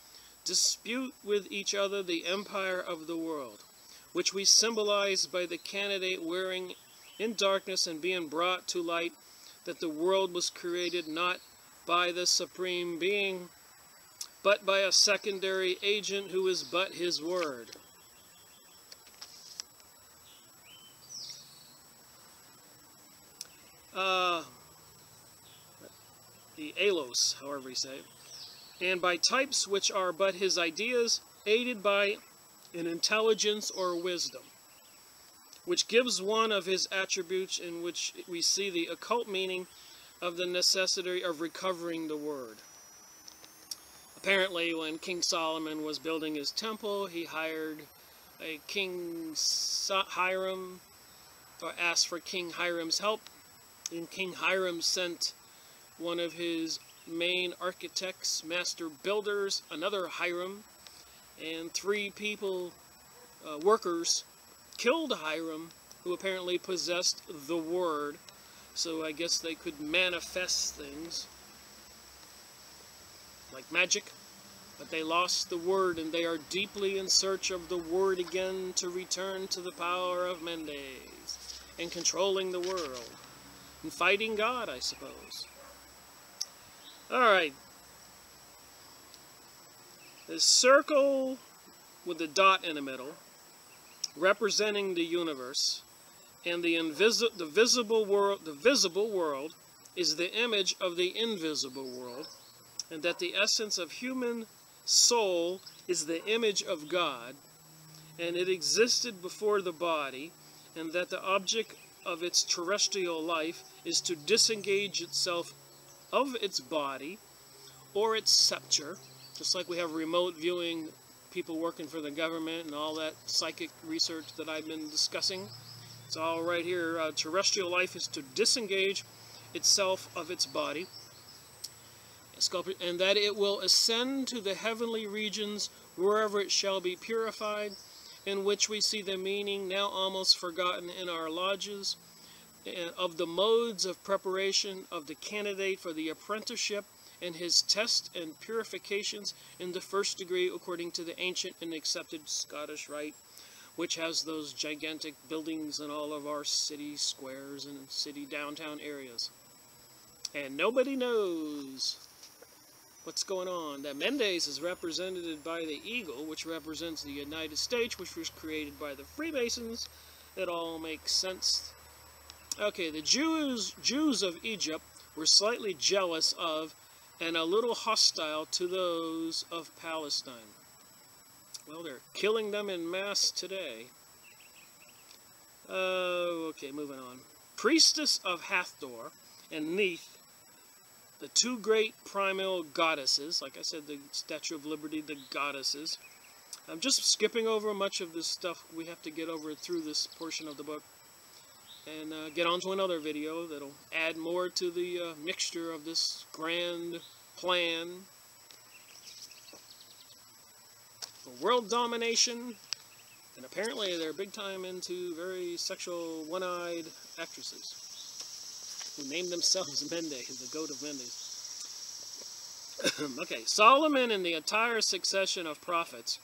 dispute with each other the empire of the world, which we symbolize by the candidate wearing in darkness and being brought to light, that the world was created not by the Supreme Being, but by a secondary agent who is but his word. The Alos, however you say it, and by types which are but his ideas, aided by an intelligence or wisdom, which gives one of his attributes in which we see the occult meaning of the necessity of recovering the word. Apparently, when King Solomon was building his temple, he hired a King Hiram, or asked for King Hiram's help, and King Hiram sent one of his main architects, master builders, another Hiram, and 3 people, workers, killed Hiram, who apparently possessed the word, so I guess they could manifest things like magic, but they lost the word, and they are deeply in search of the word again to return to the power of Mendes and controlling the world and fighting God, I suppose. Alright, the circle with the dot in the middle representing the universe, and the visible world is the image of the invisible world, and that the essence of human soul is the image of God, and it existed before the body, and that the object of its terrestrial life is to disengage itself of its body or its scepter, just like we have remote viewing people working for the government and all that psychic research that I've been discussing. It's all right here. Terrestrial life is to disengage itself of its body, and that it will ascend to the heavenly regions wherever it shall be purified, in which we see the meaning now almost forgotten in our lodges, of the modes of preparation of the candidate for the apprenticeship and his tests and purifications in the first degree according to the ancient and accepted Scottish rite, which has those gigantic buildings in all of our city squares and city downtown areas. And nobody knows what's going on. That Mendes is represented by the eagle, which represents the United States, which was created by the Freemasons. It all makes sense. Okay, the Jews of Egypt were slightly jealous of and a little hostile to those of Palestine. Well, they're killing them en masse today. Okay, moving on. Priestess of Hathor and Neith, the 2 great primal goddesses, like I said, the Statue of Liberty, the goddesses. I'm just skipping over much of this stuff. We have to get over through this portion of the book and get on to another video that'll add more to the mixture of this grand plan. for world domination, and apparently they're big time into very sexual, one-eyed actresses who name themselves Mende, the goat of Mendes. Okay, Solomon and the entire succession of prophets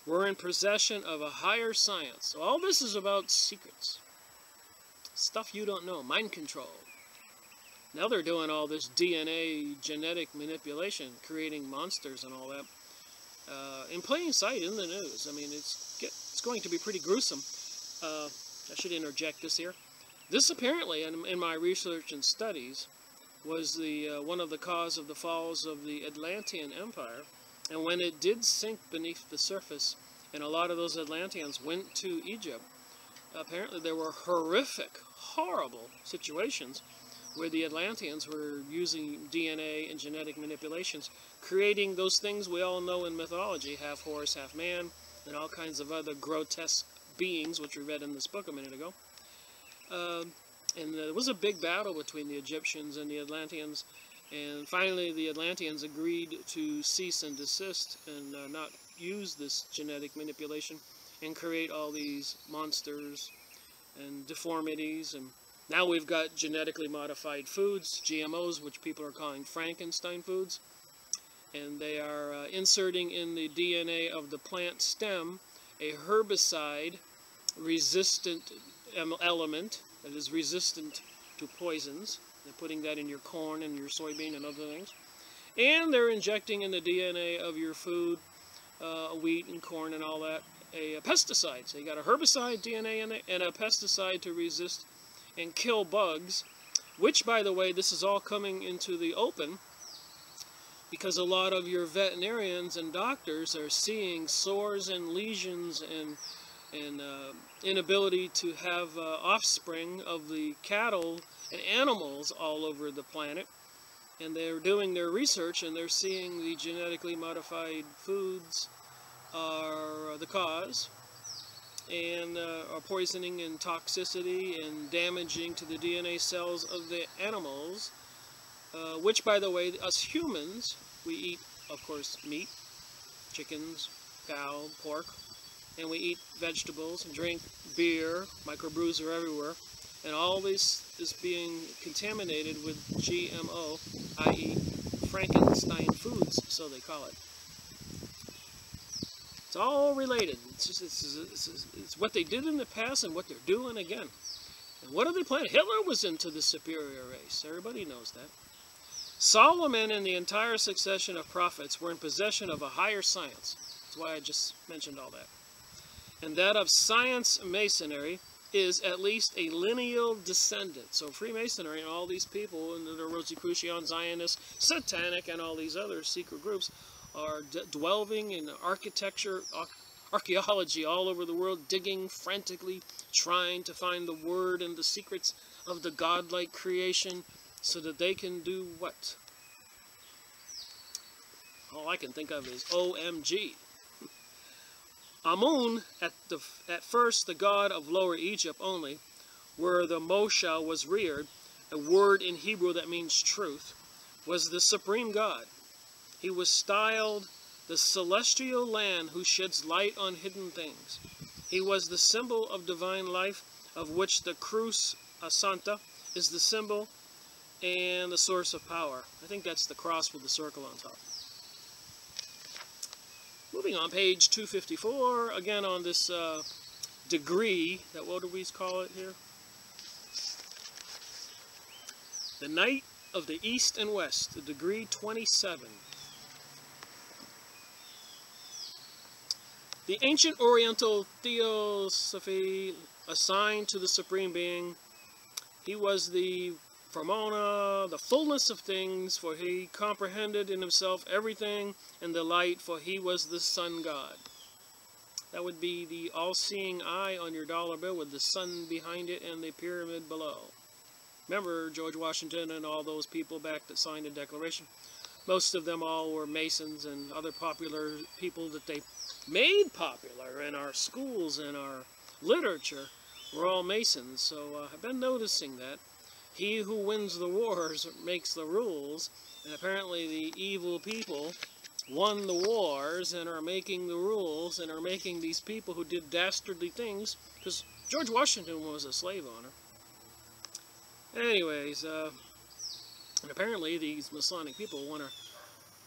were in possession of a higher science. So all this is about secrets. Stuff you don't know, mind control. Now they're doing all this DNA genetic manipulation, creating monsters and all that. In plain sight in the news. I mean, it's going to be pretty gruesome. I should interject this here. This apparently, in my research and studies, was one of the cause of the falls of the Atlantean Empire. And when it did sink beneath the surface, and a lot of those Atlanteans went to Egypt, apparently there were horrific, horrible situations where the Atlanteans were using DNA and genetic manipulations, creating those things we all know in mythology, half horse, half man, and all kinds of other grotesque beings, which we read in this book a minute ago. And there was a big battle between the Egyptians and the Atlanteans, and finally the Atlanteans agreed to cease and desist and not use this genetic manipulation and create all these monsters and deformities. And now we've got genetically modified foods, GMOs, which people are calling Frankenstein foods. And they are inserting in the DNA of the plant stem a herbicide-resistant element that is resistant to poisons. They're putting that in your corn and your soybean and other things. And they're injecting in the DNA of your food, wheat and corn and all that, a pesticide. So you got a herbicide DNA in it and a pesticide to resist and kill bugs, which, by the way, this is all coming into the open because a lot of your veterinarians and doctors are seeing sores and lesions and inability to have offspring of the cattle and animals all over the planet. And they're doing their research and they're seeing the genetically modified foods are the cause, and are poisoning and toxicity and damaging to the DNA cells of the animals, which, by the way, us humans, we eat, of course, meat, chickens, cow, pork, and we eat vegetables and drink beer. Microbrews are everywhere, and all this is being contaminated with GMO, i.e. Frankenstein foods, so they call it. It's all related. It's what they did in the past and what they're doing again. And what are they planning? Hitler was into the superior race. Everybody knows that. Solomon and the entire succession of prophets were in possession of a higher science. That's why I just mentioned all that. And that of science masonry is at least a lineal descendant. So Freemasonry and all these people, and the Rosicrucian, Zionists, Satanic, and all these other secret groups are dwelling in architecture, archaeology all over the world, digging frantically, trying to find the word and the secrets of the godlike creation so that they can do what? All I can think of is OMG. Amun, at first the god of Lower Egypt only, where the Moshe was reared, a word in Hebrew that means truth, was the supreme god. He was styled the celestial land who sheds light on hidden things. He was the symbol of divine life, of which the Cruz Santa is the symbol and the source of power. I think that's the cross with the circle on top. Moving on, page 254, again on this degree, what do we call it here? The Night of the East and West, the degree 27. The ancient Oriental theosophy assigned to the Supreme Being, he was the Pramona, the fullness of things, for he comprehended in himself everything, and the light, for he was the sun god. That would be the all-seeing eye on your dollar bill with the sun behind it and the pyramid below. Remember George Washington and all those people back that signed the Declaration? Most of them all were Masons and other popular people that they made popular in our schools and our literature were all Masons. So I've been noticing that. He who wins the wars makes the rules, and apparently the evil people won the wars and are making the rules and are making these people who did dastardly things, because George Washington was a slave owner. Anyways, and apparently these Masonic people want to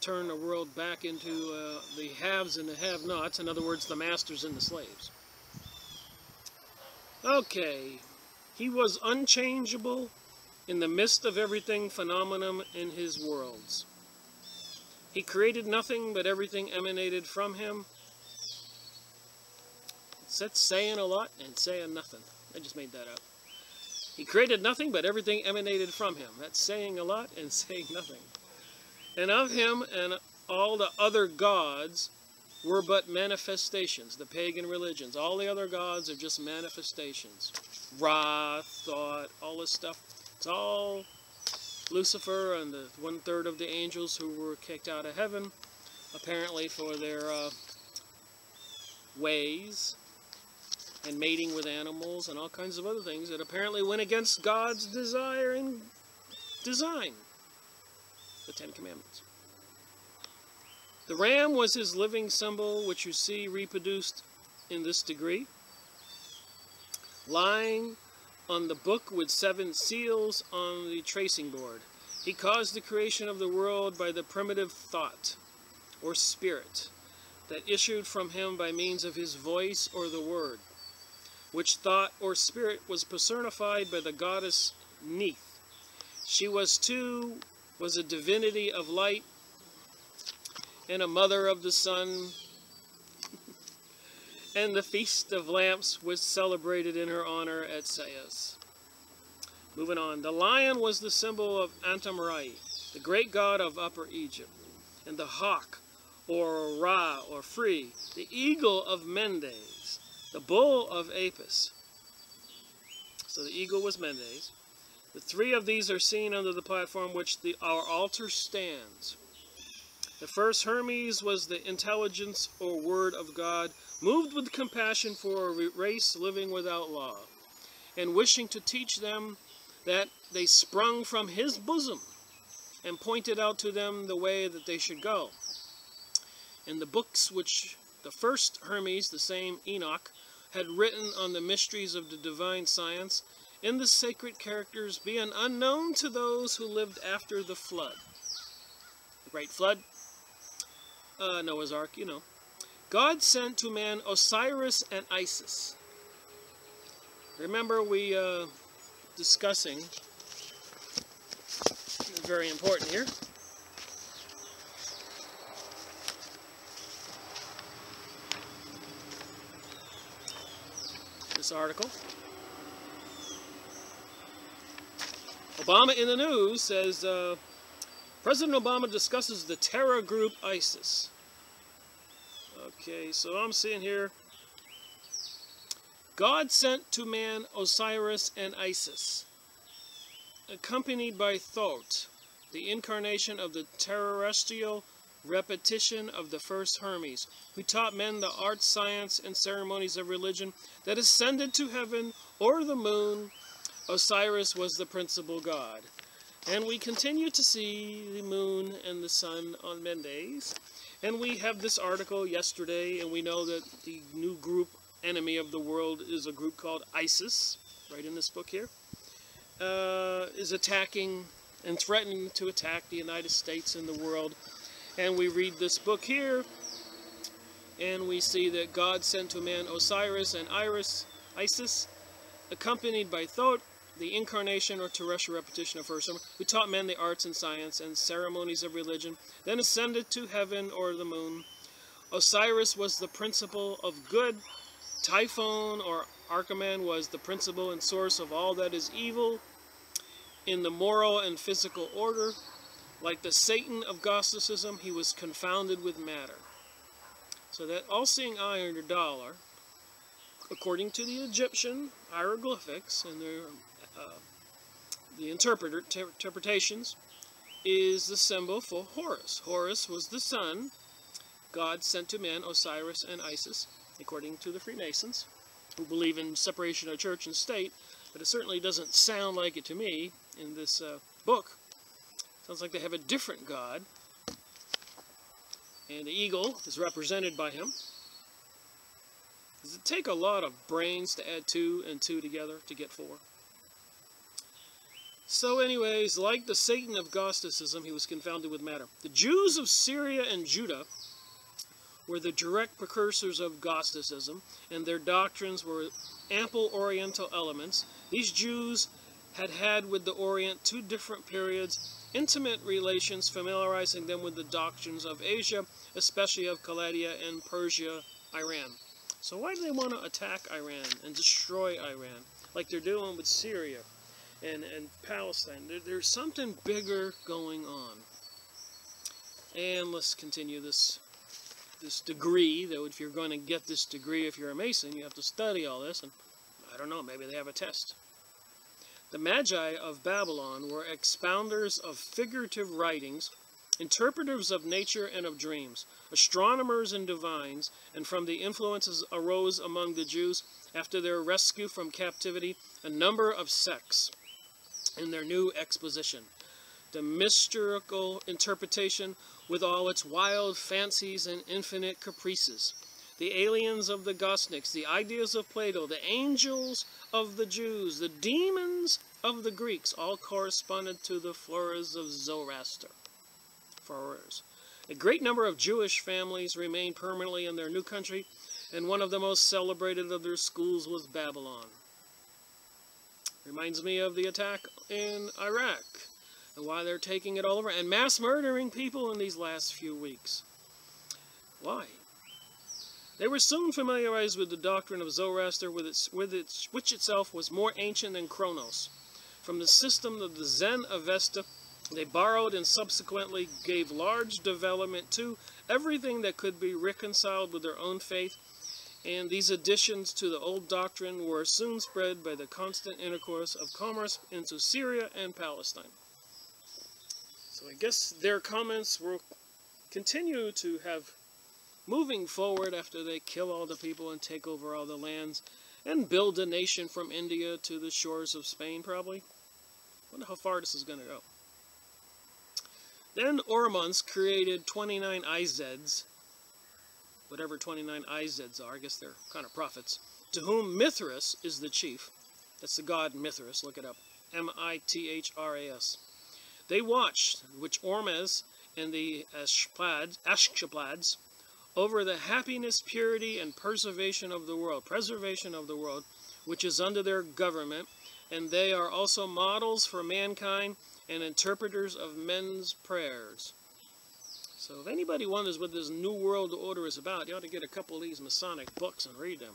turn the world back into the haves and the have-nots, in other words, the masters and the slaves. Okay, he was unchangeable in the midst of everything phenomenon in his worlds. He created nothing, but everything emanated from him. That's saying a lot and saying nothing. I just made that up. He created nothing, but everything emanated from him. That's saying a lot and saying nothing. And of him and all the other gods were but manifestations, the pagan religions. All the other gods are just manifestations. Ra, thought, all this stuff. It's all Lucifer and the 1/3 of the angels who were kicked out of heaven, apparently for their ways and mating with animals and all kinds of other things that apparently went against God's desire and design. The Ten Commandments. The ram was his living symbol, which you see reproduced in this degree, lying on the book with 7 seals on the tracing board. He caused the creation of the world by the primitive thought, or spirit, that issued from him by means of his voice or the word, which thought or spirit was personified by the goddess Neith. She was a divinity of light and a mother of the sun, and the Feast of Lamps was celebrated in her honor at Sais. Moving on. The lion was the symbol of Antam-Rai, the great god of Upper Egypt, and the hawk, or Ra, or Free, the eagle of Mendes, the bull of Apis. So the eagle was Mendes. The 3 of these are seen under the platform which our altar stands. The first Hermes was the intelligence or word of God, moved with compassion for a race living without law, and wishing to teach them that they sprung from his bosom, and pointed out to them the way that they should go. In the books which the first Hermes, the same Enoch, had written on the mysteries of the divine science, in the sacred characters being unknown to those who lived after the flood. The great flood, Noah's Ark, you know. God sent to man Osiris and Isis. Remember we discussing, very important here, this article. Obama in the news says, President Obama discusses the terror group ISIS. Okay, so I'm seeing here, God sent to man Osiris and Isis, accompanied by Thoth, the incarnation of the terrestrial repetition of the first Hermes, who taught men the arts, science, and ceremonies of religion that ascended to heaven or the moon. Osiris was the principal god. And we continue to see the moon and the sun on Mendes. And we have this article yesterday, and we know that the new group enemy of the world is a group called ISIS, right in this book here, is attacking and threatening to attack the United States and the world. And we read this book here, and we see that God sent to man Osiris and Isis, accompanied by Thoth, the incarnation or terrestrial repetition of first, who taught men the arts and science and ceremonies of religion, then ascended to heaven or the moon. Osiris was the principle of good. Typhon or Archimedes was the principle and source of all that is evil in the moral and physical order. Like the Satan of Gnosticism, he was confounded with matter. So that all-seeing eye on your dollar, according to the Egyptian hieroglyphics and the interpretations, is the symbol for Horus. Horus was the sun. God sent to man Osiris and Isis, according to the Freemasons, who believe in separation of church and state, but it certainly doesn't sound like it to me in this book. Sounds like they have a different God. And the eagle is represented by him. Does it take a lot of brains to add 2 and 2 together to get 4? So anyways, like the Satan of Gnosticism, he was confounded with matter. The Jews of Syria and Judah were the direct precursors of Gnosticism, and their doctrines were ample Oriental elements. These Jews had with the Orient 2 different periods, intimate relations, familiarizing them with the doctrines of Asia, especially of Chaldea and Persia, Iran. So why do they want to attack Iran and destroy Iran, like they're doing with Syria and Palestine? There's something bigger going on. And let's continue this degree, though if you're going to get this degree, if you're a Mason, you have to study all this, and I don't know, maybe they have a test. The Magi of Babylon were expounders of figurative writings, interpreters of nature and of dreams, astronomers and divines, and from the influences arose among the Jews after their rescue from captivity a number of sects in their new exposition. The mystical interpretation with all its wild fancies and infinite caprices. The aliens of the Gnostics, the ideas of Plato, the angels of the Jews, the demons of the Greeks, all corresponded to the floras of Zoroaster. A great number of Jewish families remained permanently in their new country, and one of the most celebrated of their schools was Babylon. Reminds me of the attack in Iraq, and why they're taking it all over, and mass murdering people in these last few weeks. Why? They were soon familiarized with the doctrine of Zoroaster, which itself was more ancient than Kronos. From the system of the Zen Avesta, they borrowed and subsequently gave large development to everything that could be reconciled with their own faith, and these additions to the old doctrine were soon spread by the constant intercourse of commerce into Syria and Palestine. So I guess their comments will continue to have moving forward after they kill all the people and take over all the lands and build a nation from India to the shores of Spain, probably. Wonder how far this is going to go. Then Ormuzd created 29 Izeds, whatever 29 Izeds are, I guess they're kind of prophets, to whom Mithras is the chief. That's the god Mithras, look it up, M-I-T-H-R-A-S. They watched, which Ormuzd and the Ashklads, over the happiness, purity, and preservation of the world, which is under their government, and they are also models for mankind and interpreters of men's prayers. So if anybody wonders what this New World Order is about, you ought to get a couple of these Masonic books and read them.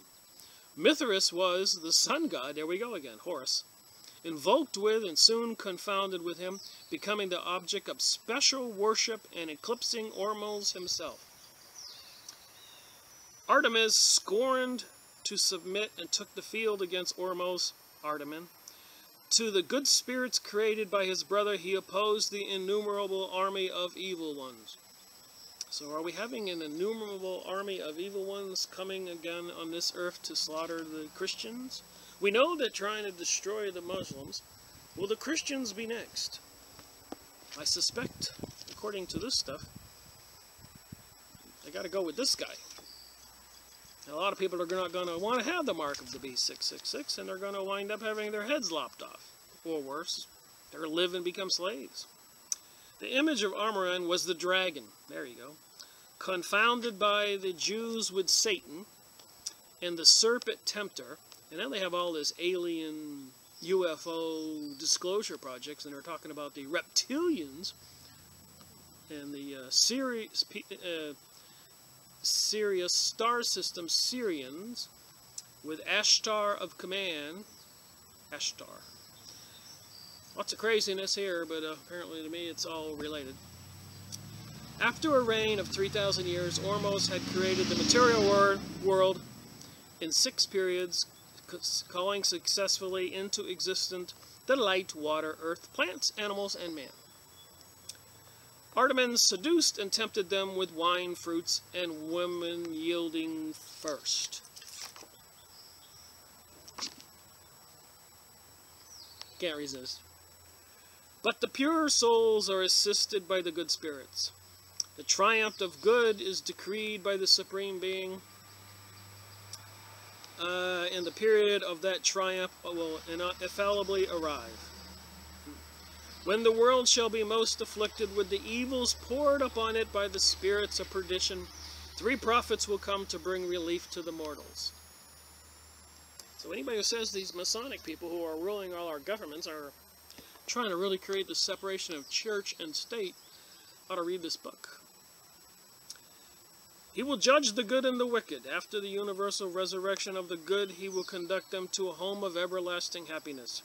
Mithras was the sun god, there we go again, Horus, invoked with and soon confounded with him, becoming the object of special worship and eclipsing Ormuzd himself. Artemis scorned to submit and took the field against Ormuzd, Artemis. To the good spirits created by his brother, he opposed the innumerable army of evil ones. So are we having an innumerable army of evil ones coming again on this earth to slaughter the Christians? We know they're trying to destroy the Muslims. Will the Christians be next? I suspect, according to this stuff, they got to go with this guy. And a lot of people are not going to want to have the mark of the beast 666, and they're going to wind up having their heads lopped off. Or worse, they're going to live and become slaves. The image of Amram was the dragon. There you go. Confounded by the Jews with Satan and the serpent tempter. And now they have all this alien UFO disclosure projects, and they're talking about the reptilians and the Sirius star system Syrians with Ashtar of command. Ashtar. Lots of craziness here, but apparently to me it's all related. After a reign of 3,000 years, Ormuzd had created the material world in 6 periods, calling successfully into existence the light, water, earth, plants, animals, and man. Artemis seduced and tempted them with wine, fruits, and women yielding first. Can't resist. But the pure souls are assisted by the good spirits. The triumph of good is decreed by the Supreme Being, and the period of that triumph will infallibly arrive. When the world shall be most afflicted with the evils poured upon it by the spirits of perdition, 3 prophets will come to bring relief to the mortals. So anybody who says these Masonic people who are ruling all our governments are trying to really create the separation of church and state ought to read this book. He will judge the good and the wicked. After the universal resurrection of the good, he will conduct them to a home of everlasting happiness.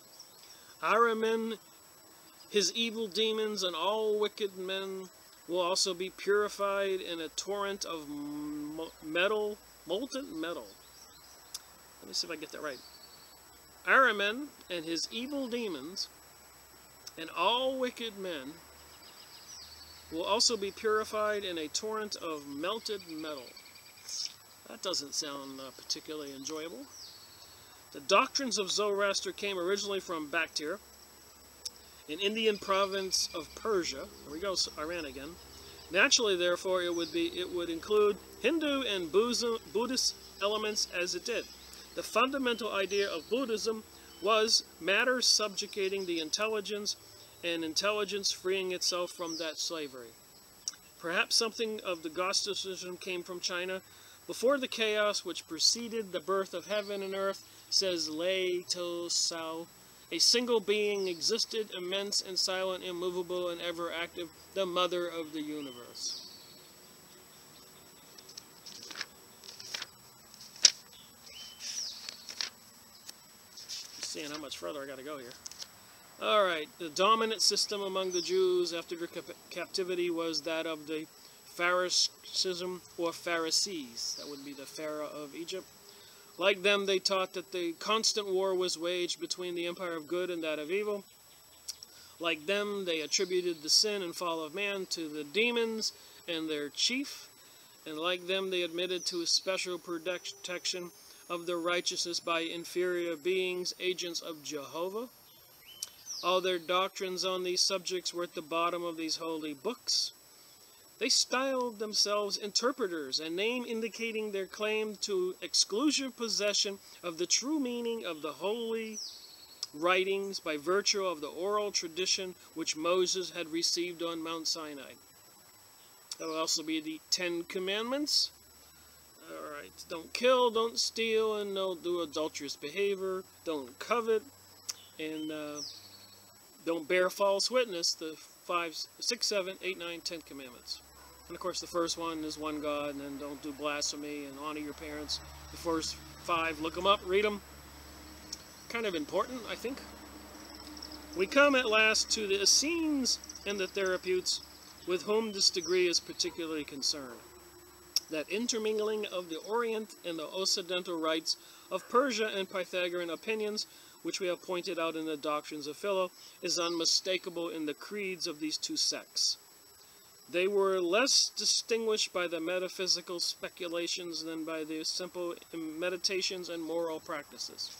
Ahriman, his evil demons, and all wicked men will also be purified in a torrent of molten metal. Let me see if I get that right. Ahriman and his evil demons and all wicked men will also be purified in a torrent of melted metal. That doesn't sound particularly enjoyable. The doctrines of Zoroaster came originally from Bactria, an Indian province of Persia. Here we go, Iran again. Naturally, therefore, it would include Hindu and Buddhist elements as it did. The fundamental idea of Buddhism was matter subjugating the intelligence and intelligence freeing itself from that slavery. Perhaps something of the Gnosticism came from China. Before the chaos which preceded the birth of heaven and earth, says Lei To Sao, a single being existed, immense and silent, immovable and ever active, the mother of the universe. Seeing how much further I got to go here. Alright, the dominant system among the Jews after their captivity was that of the Pharisaism or Pharisees. That would be the Pharaoh of Egypt. Like them, they taught that the constant war was waged between the empire of good and that of evil. Like them, they attributed the sin and fall of man to the demons and their chief. And like them, they admitted to a special protection of the righteousness by inferior beings, agents of Jehovah. All their doctrines on these subjects were at the bottom of these holy books. They styled themselves interpreters, a name indicating their claim to exclusive possession of the true meaning of the holy writings by virtue of the oral tradition which Moses had received on Mount Sinai. That will also be the 10 Commandments. Alright, don't kill, don't steal, and don't do adulterous behavior, don't covet, and don't bear false witness, the 5, 6, 7, 8, 9, 10 Commandments. And of course the first one is one God, and then don't do blasphemy, and honor your parents. The first 5, look them up, read them. Kind of important, I think. We come at last to the Essenes and the Therapeutes, with whom this degree is particularly concerned. That intermingling of the Orient and the Occidental rites of Persia and Pythagorean opinions, which we have pointed out in the doctrines of Philo, is unmistakable in the creeds of these two sects. They were less distinguished by the metaphysical speculations than by the simple meditations and moral practices.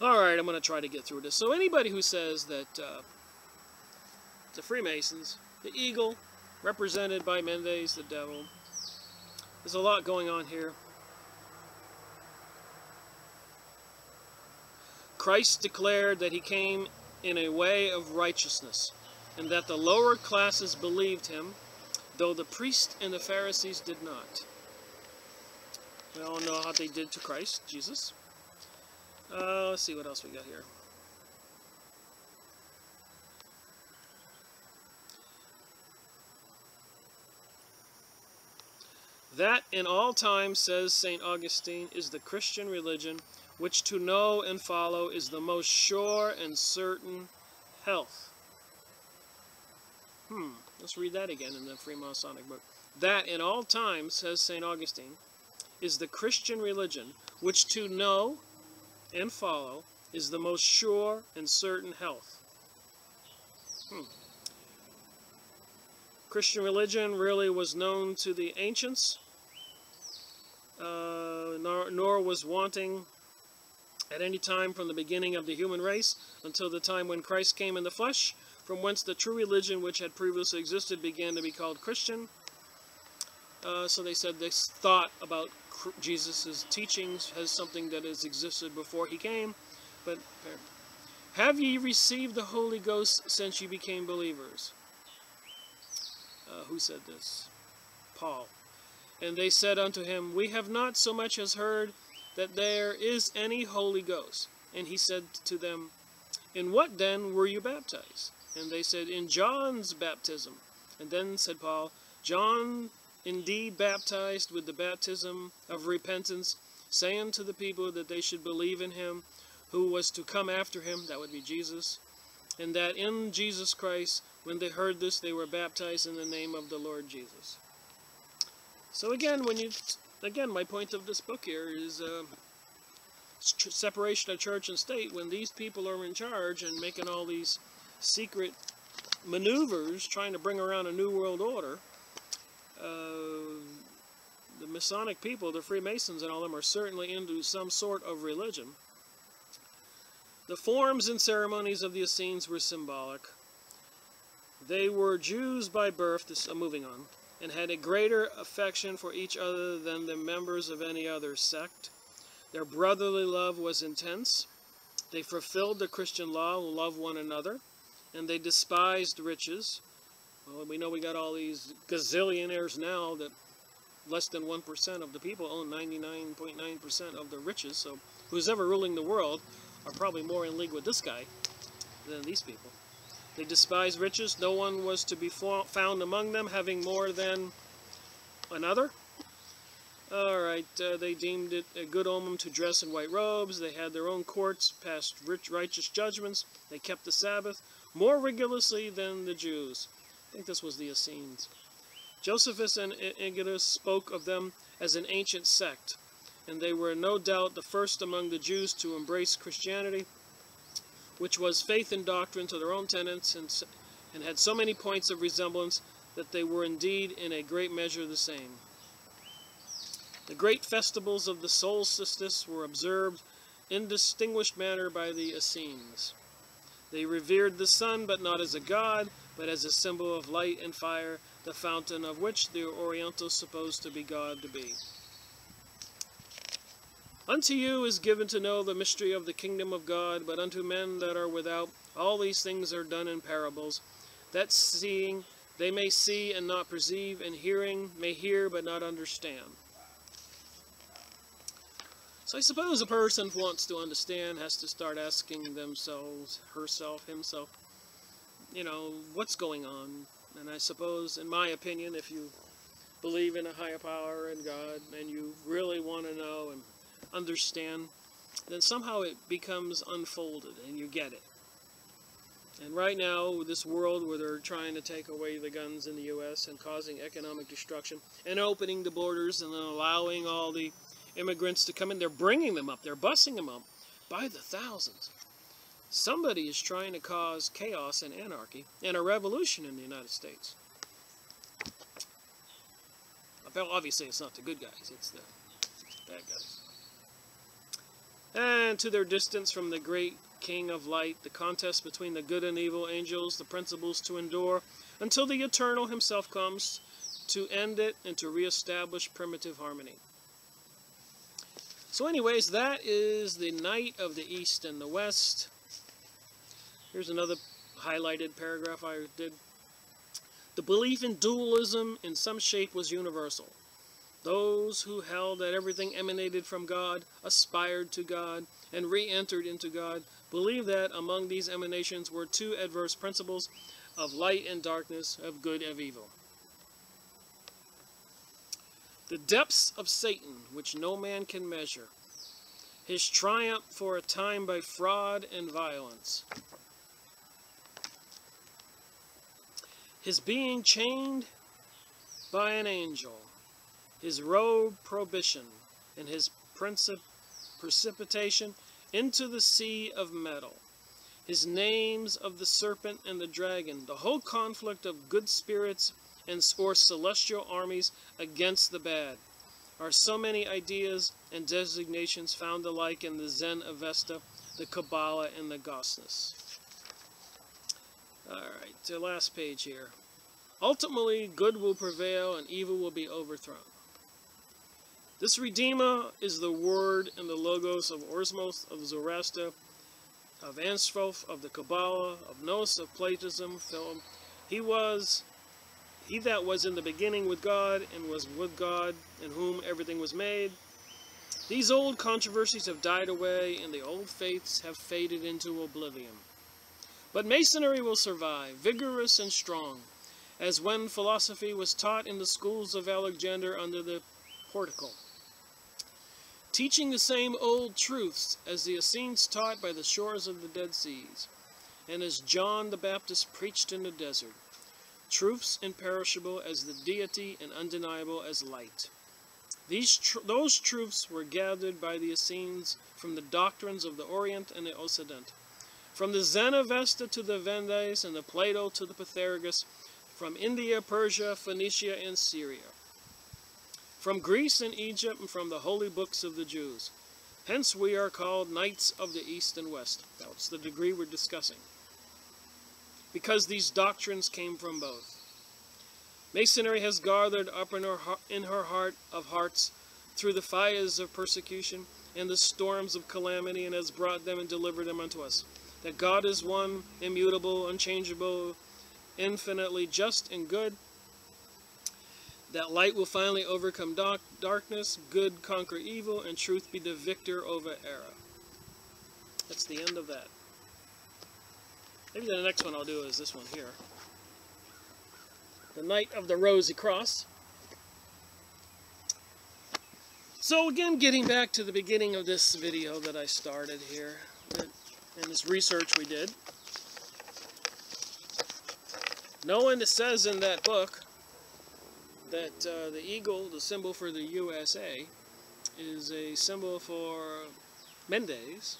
Alright, I'm going to try to get through this. So anybody who says that the Freemasons, the eagle, represented by Mendes, the devil, there's a lot going on here. Christ declared that he came in a way of righteousness, and that the lower classes believed him, though the priests and the Pharisees did not. We all know how they did to Christ, Jesus. Let's see what else we got here. That in all times, says St. Augustine, is the Christian religion, which to know and follow is the most sure and certain health. Let's read that again in the Freemasonic book. That in all times, says St. Augustine, is the Christian religion, which to know and follow is the most sure and certain health. Christian religion really was known to the ancients, nor was wanting at any time from the beginning of the human race until the time when Christ came in the flesh. from whence the true religion which had previously existed began to be called Christian. So they said this thought about Jesus' teachings as something that has existed before he came. But have ye received the Holy Ghost since ye became believers? Who said this? Paul. And they said unto him, we have not so much as heard that there is any Holy Ghost. And he said to them, in what then were you baptized? And they said, in John's baptism. And then said Paul, John indeed baptized with the baptism of repentance, saying to the people that they should believe in him who was to come after him, that would be Jesus, and that in Jesus Christ, when they heard this, they were baptized in the name of the Lord Jesus. So again, my point of this book here is separation of church and state. When these people are in charge and making all these secret maneuvers, trying to bring around a new world order, the Masonic people, the Freemasons and all them, are certainly into some sort of religion. The forms and ceremonies of the Essenes were symbolic. They were Jews by birth, moving on, and had a greater affection for each other than the members of any other sect. Their brotherly love was intense. They fulfilled the Christian law, love one another, and they despised riches. Well, we know we got all these gazillionaires now that less than 1% of the people own 99.9% of the riches, so who's ever ruling the world are probably more in league with this guy than these people. They despised riches. No one was to be found among them having more than another. Alright, they deemed it a good omen to dress in white robes. They had their own courts, passed righteous judgments. They kept the Sabbath more rigorously than the Jews. I think this was the Essenes. Josephus and Ignatius spoke of them as an ancient sect, and they were no doubt the first among the Jews to embrace Christianity, which was faith and doctrine to their own tenets, and had so many points of resemblance that they were indeed in a great measure the same. The great festivals of the solstice were observed in distinguished manner by the Essenes. They revered the sun, but not as a god, but as a symbol of light and fire, the fountain of which the Orientals supposed to be God to be. Unto you is given to know the mystery of the kingdom of God, but unto men that are without, all these things are done in parables, that seeing they may see and not perceive, and hearing may hear but not understand. So I suppose a person who wants to understand has to start asking themselves, herself, himself, you know, what's going on? And I suppose, in my opinion, if you believe in a higher power and God, and you really want to know and understand, then somehow it becomes unfolded and you get it. And right now, this world where they're trying to take away the guns in the U.S. and causing economic destruction and opening the borders and then allowing all the immigrants to come in, they're bringing them up, they're busing them up by the thousands. Somebody is trying to cause chaos and anarchy and a revolution in the United States. Well, obviously it's not the good guys, it's the bad guys. And to their distance from the great King of Light, the contest between the good and evil angels, the principles to endure, until the Eternal himself comes to end it and to reestablish primitive harmony. So anyways, that is the night of the East and the West. Here's another highlighted paragraph I did. The belief in dualism in some shape was universal. Those who held that everything emanated from God, aspired to God, and re-entered into God, believed that among these emanations were two adverse principles of light and darkness, of good and evil. The depths of Satan, which no man can measure. His triumph for a time by fraud and violence. His being chained by an angel. His robe prohibition, and his precipitation into the sea of metal. His names of the serpent and the dragon, the whole conflict of good spirits or celestial armies against the bad, are so many ideas and designations found alike in the Zen Avesta, the Kabbalah, and the Gnosis. Alright, the last page here. Ultimately, good will prevail and evil will be overthrown. This Redeemer is the word and the logos of Orsmoth, of Zoroaster, of Anstroth, of the Kabbalah, of Gnosis, of Platonism. He that was in the beginning with God, and was with God, in whom everything was made. These old controversies have died away, and the old faiths have faded into oblivion. But Masonry will survive, vigorous and strong, as when philosophy was taught in the schools of Alexander under the portico, teaching the same old truths as the Essenes taught by the shores of the Dead Seas, and as John the Baptist preached in the desert, truths imperishable as the deity and undeniable as light. Those truths were gathered by the Essenes from the doctrines of the Orient and the Occident, from the Xenavesta to the Vendes and the Plato to the Pythagoras, from India, Persia, Phoenicia, and Syria, from Greece and Egypt, and from the holy books of the Jews. Hence we are called Knights of the East and West. That's the degree we're discussing, because these doctrines came from both. Masonry has gathered up in her heart of hearts through the fires of persecution and the storms of calamity, and has brought them and delivered them unto us. That God is one, immutable, unchangeable, infinitely just and good. That light will finally overcome darkness, good conquer evil, and truth be the victor over error. That's the end of that. Maybe the next one I'll do is this one here. The Knight of the Rosy Cross. So again, getting back to the beginning of this video that I started here, and this research we did. Knowing it says in that book that the eagle, the symbol for the USA, is a symbol for Mendes.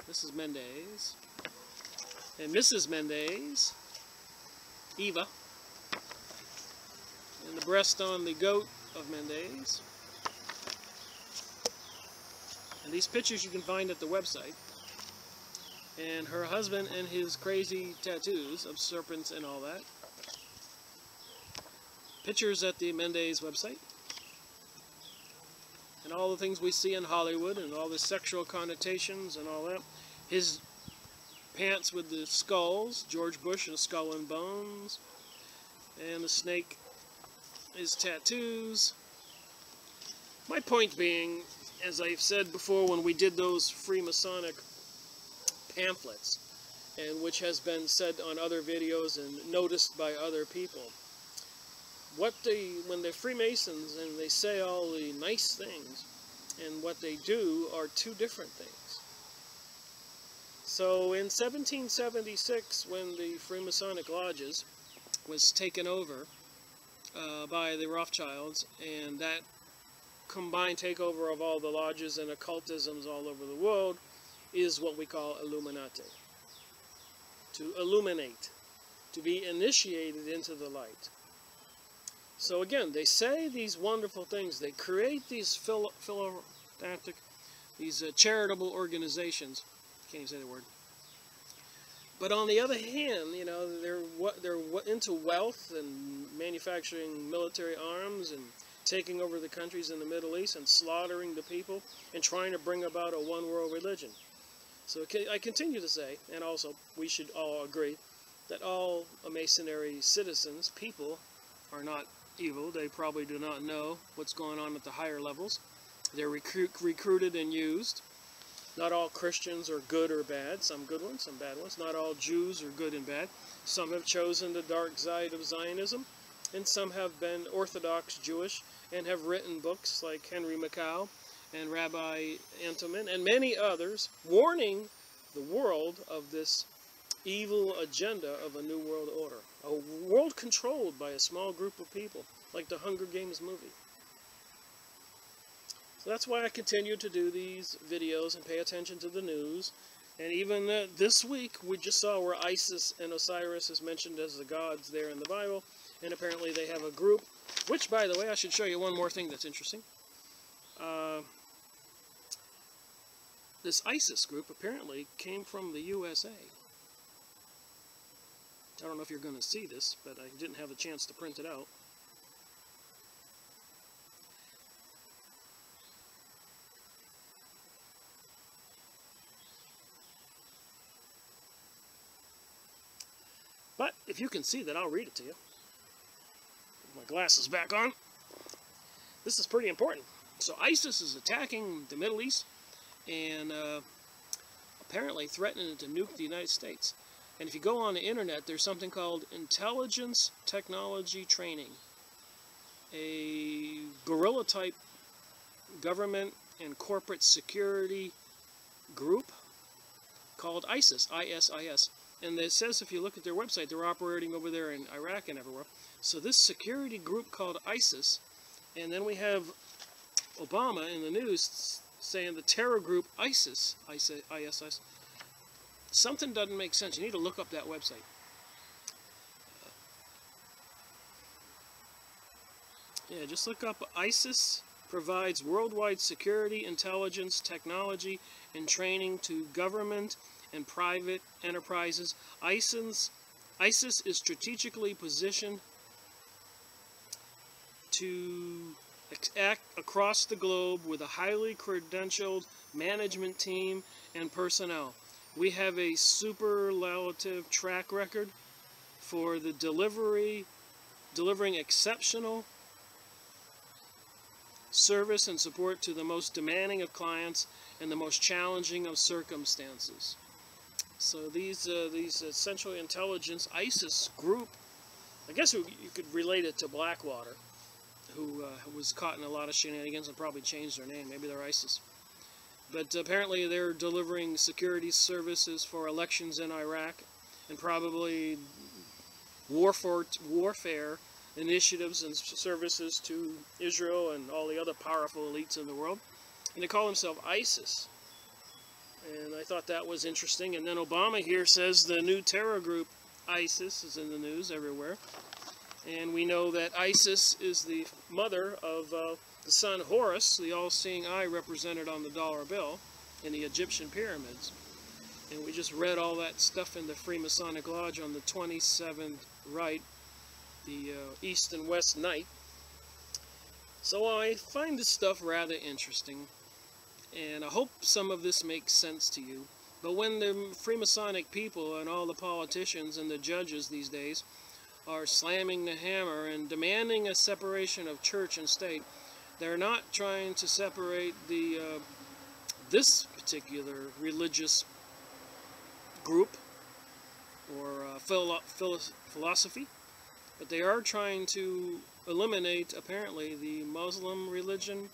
This is Mendes. And Mrs. Mendes, Eva. And the breast on the goat of Mendes. And these pictures you can find at the website. And her husband and his crazy tattoos of serpents and all that. Pictures at the Mendes website. And all the things we see in Hollywood and all the sexual connotations and all that. His pants with the skulls, George Bush and Skull and Bones. And the snake, his tattoos. My point being, as I've said before when we did those Freemasonic pamphlets, and which has been said on other videos and noticed by other people, when they're Freemasons and they say all the nice things, and what they do are two different things. So in 1776, when the Freemasonic lodges was taken over by the Rothschilds, and that combined takeover of all the lodges and occultisms all over the world is what we call Illuminati. To illuminate, to be initiated into the light. So again, they say these wonderful things. They create these philanthropic, these charitable organizations. Can't even say the word. But on the other hand, you know, they're into wealth and manufacturing military arms and taking over the countries in the Middle East and slaughtering the people and trying to bring about a one-world religion. So I continue to say, and also we should all agree, that all Masonry citizens, people, are not evil. They probably do not know what's going on at the higher levels. They're recruited and used. Not all Christians are good or bad. Some good ones, some bad ones. Not all Jews are good and bad. Some have chosen the dark side of Zionism, and some have been Orthodox Jewish and have written books like Henry Mackau and Rabbi Entelman and many others, warning the world of this evil agenda of a new world order. A world controlled by a small group of people, like the Hunger Games movie. So that's why I continue to do these videos and pay attention to the news. And even this week, we just saw where Isis and Osiris is mentioned as the gods there in the Bible. And apparently they have a group, which, by the way, I should show you one more thing that's interesting. This ISIS group apparently came from the USA. I don't know if you're going to see this, but I didn't have a chance to print it out. But if you can see that, I'll read it to you. Put my glasses back on. This is pretty important. So ISIS is attacking the Middle East and apparently threatening to nuke the United States. And if you go on the internet, there's something called Intelligence Technology Training, a guerrilla-type government and corporate security group called ISIS, ISIS. And it says if you look at their website, they're operating over there in Iraq and everywhere. So this security group called ISIS, and then we have Obama in the news saying the terror group ISIS. Something doesn't make sense. You need to look up that website. Yeah, just look up ISIS provides worldwide security, intelligence, technology, and training to government and private enterprises. ISIS is strategically positioned to act across the globe with a highly credentialed management team and personnel. We have a superlative track record for the delivering exceptional service and support to the most demanding of clients and the most challenging of circumstances. So these Central Intelligence ISIS group, I guess you could relate it to Blackwater, who was caught in a lot of shenanigans and probably changed their name. Maybe they're ISIS. But apparently they're delivering security services for elections in Iraq and probably warfare initiatives and services to Israel and all the other powerful elites in the world. And they call themselves ISIS. And I thought that was interesting. And then Obama here says the new terror group ISIS is in the news everywhere. And we know that ISIS is the mother of the sun Horus, the all-seeing eye represented on the dollar bill in the Egyptian pyramids. And we just read all that stuff in the Freemasonic Lodge on the 27th rite, the East and West Night. So I find this stuff rather interesting, and I hope some of this makes sense to you. But when the Freemasonic people and all the politicians and the judges these days are slamming the hammer and demanding a separation of church and state, they're not trying to separate this particular religious group or philosophy, but they are trying to eliminate, apparently, the Muslim religion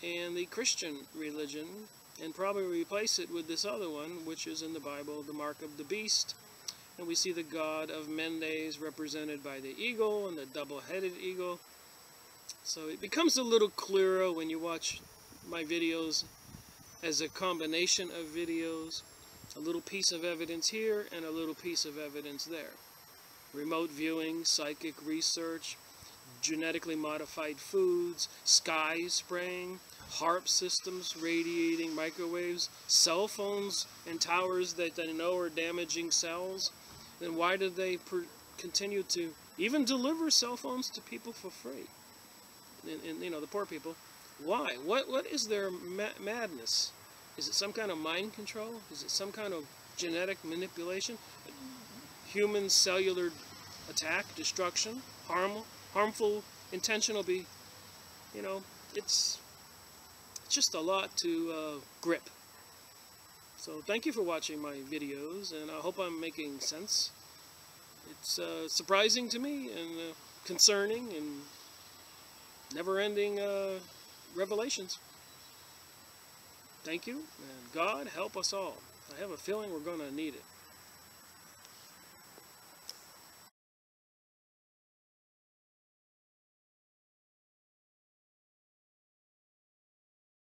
and the Christian religion, and probably replace it with this other one, which is in the Bible, the mark of the beast. And we see the god of Mendes represented by the eagle and the double-headed eagle. So it becomes a little clearer when you watch my videos as a combination of videos, a little piece of evidence here and a little piece of evidence there. Remote viewing, psychic research, genetically modified foods, sky spraying, HARP systems radiating microwaves, cell phones and towers that they know are damaging cells. Then why do they continue to even deliver cell phones to people for free? And you know, the poor people. Why? What is their madness? Is it some kind of mind control? Is it some kind of genetic manipulation? Human cellular attack, destruction, harmful, intentional you know, it's just a lot to grip. So thank you for watching my videos, and I hope I'm making sense. It's surprising to me and concerning and never-ending revelations. Thank you, and God help us all. I have a feeling we're going to need it.